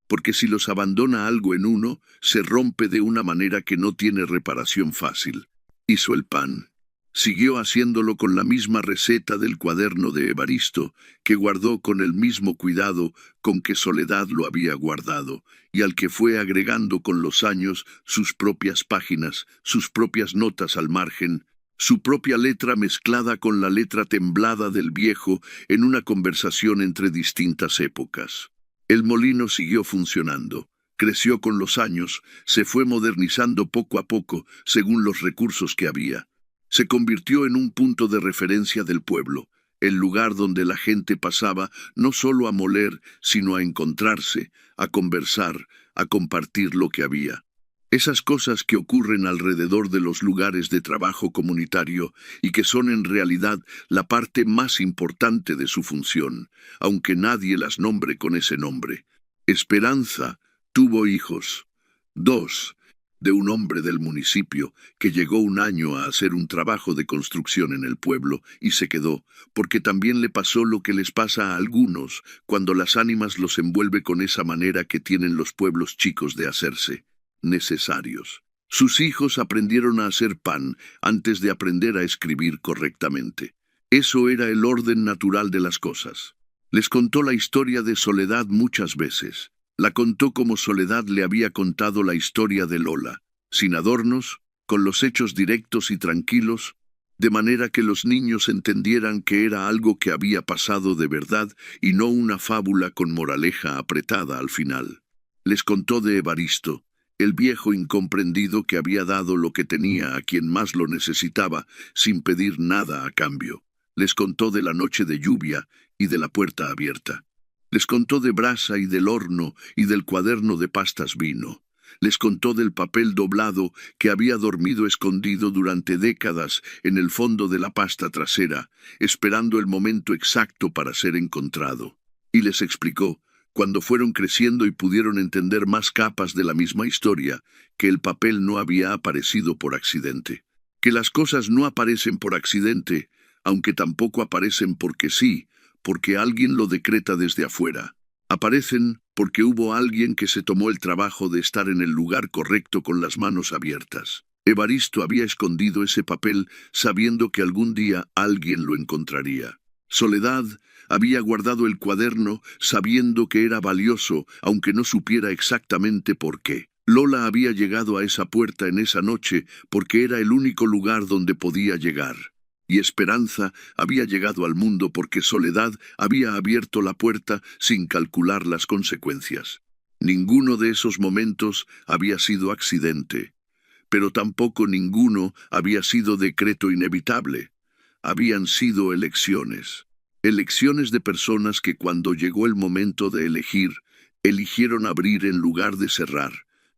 S1: porque si los abandona algo en uno, se rompe de una manera que no tiene reparación fácil. Hizo el pan. Siguió haciéndolo con la misma receta del cuaderno de Evaristo, que guardó con el mismo cuidado con que Soledad lo había guardado, y al que fue agregando con los años sus propias páginas, sus propias notas al margen, su propia letra mezclada con la letra temblada del viejo en una conversación entre distintas épocas. El molino siguió funcionando. Creció con los años, se fue modernizando poco a poco según los recursos que había. Se convirtió en un punto de referencia del pueblo, el lugar donde la gente pasaba no solo a moler, sino a encontrarse, a conversar, a compartir lo que había. Esas cosas que ocurren alrededor de los lugares de trabajo comunitario y que son en realidad la parte más importante de su función, aunque nadie las nombre con ese nombre. Esperanza tuvo hijos, dos, de un hombre del municipio que llegó un año a hacer un trabajo de construcción en el pueblo y se quedó, porque también le pasó lo que les pasa a algunos cuando las ánimas los envuelve con esa manera que tienen los pueblos chicos de hacerse necesarios. Sus hijos aprendieron a hacer pan antes de aprender a escribir correctamente. Eso era el orden natural de las cosas. Les contó la historia de Soledad muchas veces. La contó como Soledad le había contado la historia de Lola, sin adornos, con los hechos directos y tranquilos, de manera que los niños entendieran que era algo que había pasado de verdad y no una fábula con moraleja apretada al final. Les contó de Evaristo, el viejo incomprendido que había dado lo que tenía a quien más lo necesitaba, sin pedir nada a cambio. Les contó de la noche de lluvia y de la puerta abierta. Les contó de Brasa y del horno y del cuaderno de pastas vino. Les contó del papel doblado que había dormido escondido durante décadas en el fondo de la pasta trasera, esperando el momento exacto para ser encontrado. Y les explicó, cuando fueron creciendo y pudieron entender más capas de la misma historia, que el papel no había aparecido por accidente. Que las cosas no aparecen por accidente, aunque tampoco aparecen porque sí, porque alguien lo decreta desde afuera. Aparecen porque hubo alguien que se tomó el trabajo de estar en el lugar correcto con las manos abiertas. Evaristo había escondido ese papel sabiendo que algún día alguien lo encontraría. Soledad había guardado el cuaderno sabiendo que era valioso, aunque no supiera exactamente por qué. Lola había llegado a esa puerta en esa noche porque era el único lugar donde podía llegar. Y Esperanza había llegado al mundo porque Soledad había abierto la puerta sin calcular las consecuencias. Ninguno de esos momentos había sido accidente, pero tampoco ninguno había sido decreto inevitable. Habían sido elecciones. Elecciones de personas que cuando llegó el momento de elegir, eligieron abrir en lugar de cerrar,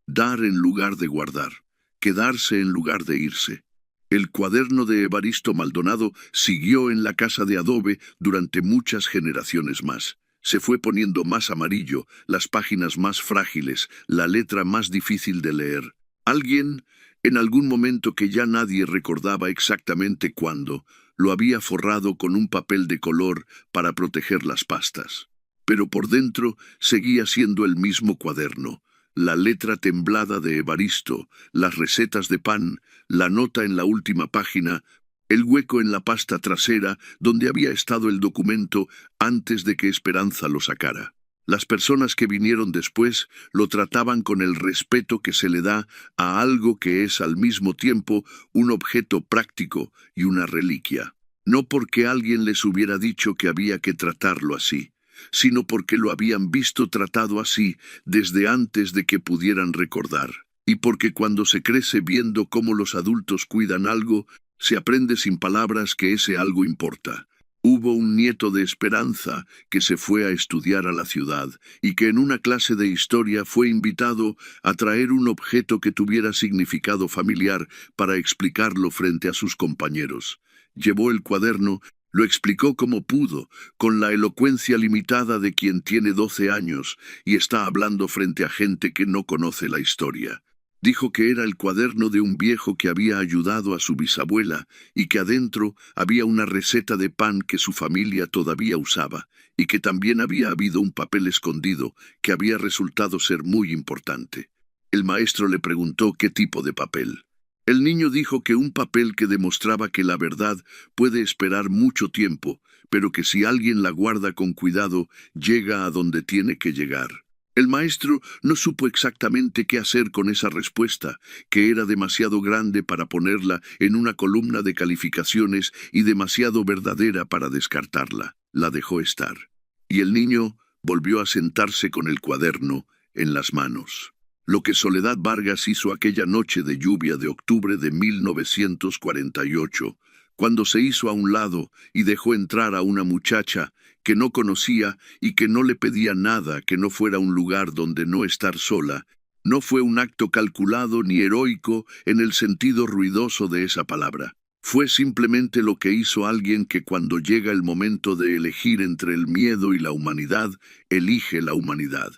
S1: dar en lugar de guardar, quedarse en lugar de irse. El cuaderno de Evaristo Maldonado siguió en la casa de adobe durante muchas generaciones más. Se fue poniendo más amarillo, las páginas más frágiles, la letra más difícil de leer. Alguien, en algún momento que ya nadie recordaba exactamente cuándo, lo había forrado con un papel de color para proteger las pastas. Pero por dentro seguía siendo el mismo cuaderno. La letra temblada de Evaristo, las recetas de pan, la nota en la última página, el hueco en la pasta trasera donde había estado el documento antes de que Esperanza lo sacara. Las personas que vinieron después lo trataban con el respeto que se le da a algo que es al mismo tiempo un objeto práctico y una reliquia. No porque alguien les hubiera dicho que había que tratarlo así, sino porque lo habían visto tratado así desde antes de que pudieran recordar. Y porque cuando se crece viendo cómo los adultos cuidan algo, se aprende sin palabras que ese algo importa. Hubo un nieto de Esperanza que se fue a estudiar a la ciudad y que en una clase de historia fue invitado a traer un objeto que tuviera significado familiar para explicarlo frente a sus compañeros. Llevó el cuaderno, lo explicó como pudo, con la elocuencia limitada de quien tiene 12 años y está hablando frente a gente que no conoce la historia. Dijo que era el cuaderno de un viejo que había ayudado a su bisabuela y que adentro había una receta de pan que su familia todavía usaba y que también había habido un papel escondido que había resultado ser muy importante. El maestro le preguntó qué tipo de papel. El niño dijo que un papel que demostraba que la verdad puede esperar mucho tiempo, pero que si alguien la guarda con cuidado, llega a donde tiene que llegar. El maestro no supo exactamente qué hacer con esa respuesta, que era demasiado grande para ponerla en una columna de calificaciones y demasiado verdadera para descartarla. La dejó estar. Y el niño volvió a sentarse con el cuaderno en las manos. Lo que Soledad Vargas hizo aquella noche de lluvia de octubre de 1948, cuando se hizo a un lado y dejó entrar a una muchacha que no conocía y que no le pedía nada que no fuera un lugar donde no estar sola, no fue un acto calculado ni heroico en el sentido ruidoso de esa palabra. Fue simplemente lo que hizo alguien que cuando llega el momento de elegir entre el miedo y la humanidad, elige la humanidad.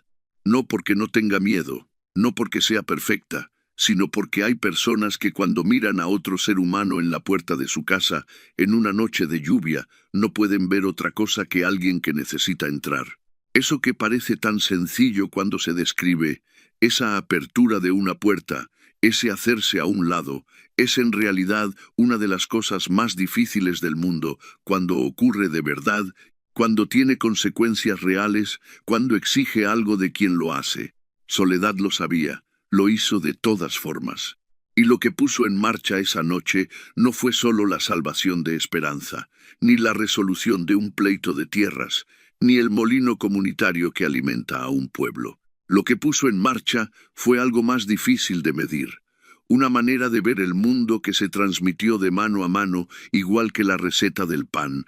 S1: No porque no tenga miedo, no porque sea perfecta, sino porque hay personas que cuando miran a otro ser humano en la puerta de su casa, en una noche de lluvia, no pueden ver otra cosa que alguien que necesita entrar. Eso que parece tan sencillo cuando se describe, esa apertura de una puerta, ese hacerse a un lado, es en realidad una de las cosas más difíciles del mundo cuando ocurre de verdad, cuando tiene consecuencias reales, cuando exige algo de quien lo hace. Soledad lo sabía, lo hizo de todas formas. Y lo que puso en marcha esa noche no fue solo la salvación de Esperanza, ni la resolución de un pleito de tierras, ni el molino comunitario que alimenta a un pueblo. Lo que puso en marcha fue algo más difícil de medir. Una manera de ver el mundo que se transmitió de mano a mano, igual que la receta del pan,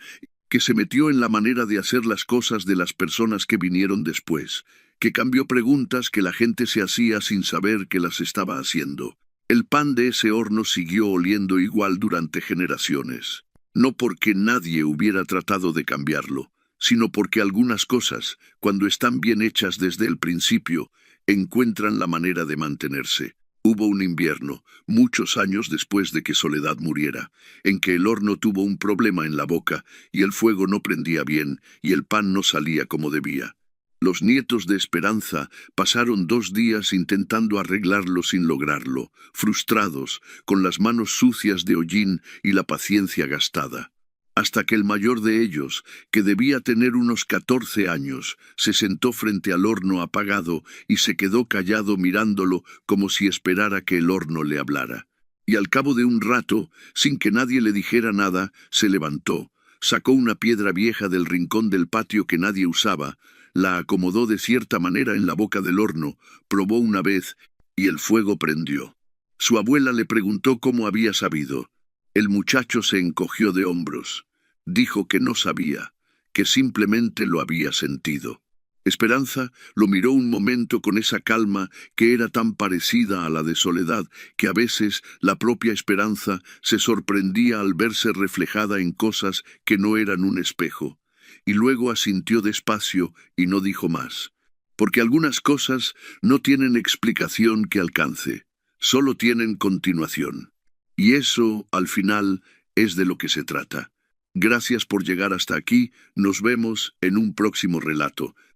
S1: que se metió en la manera de hacer las cosas de las personas que vinieron después, que cambió preguntas que la gente se hacía sin saber que las estaba haciendo. El pan de ese horno siguió oliendo igual durante generaciones. No porque nadie hubiera tratado de cambiarlo, sino porque algunas cosas, cuando están bien hechas desde el principio, encuentran la manera de mantenerse. Hubo un invierno, muchos años después de que Soledad muriera, en que el horno tuvo un problema en la boca y el fuego no prendía bien y el pan no salía como debía. Los nietos de Esperanza pasaron 2 días intentando arreglarlo sin lograrlo, frustrados, con las manos sucias de hollín y la paciencia gastada. Hasta que el mayor de ellos, que debía tener unos 14 años, se sentó frente al horno apagado y se quedó callado mirándolo como si esperara que el horno le hablara. Y al cabo de un rato, sin que nadie le dijera nada, se levantó, sacó una piedra vieja del rincón del patio que nadie usaba, la acomodó de cierta manera en la boca del horno, probó una vez y el fuego prendió. Su abuela le preguntó cómo había sabido. El muchacho se encogió de hombros. Dijo que no sabía, que simplemente lo había sentido. Esperanza lo miró un momento con esa calma que era tan parecida a la de Soledad, que a veces la propia Esperanza se sorprendía al verse reflejada en cosas que no eran un espejo. Y luego asintió despacio y no dijo más. Porque algunas cosas no tienen explicación que alcance, solo tienen continuación. Y eso, al final, es de lo que se trata. Gracias por llegar hasta aquí, nos vemos en un próximo relato.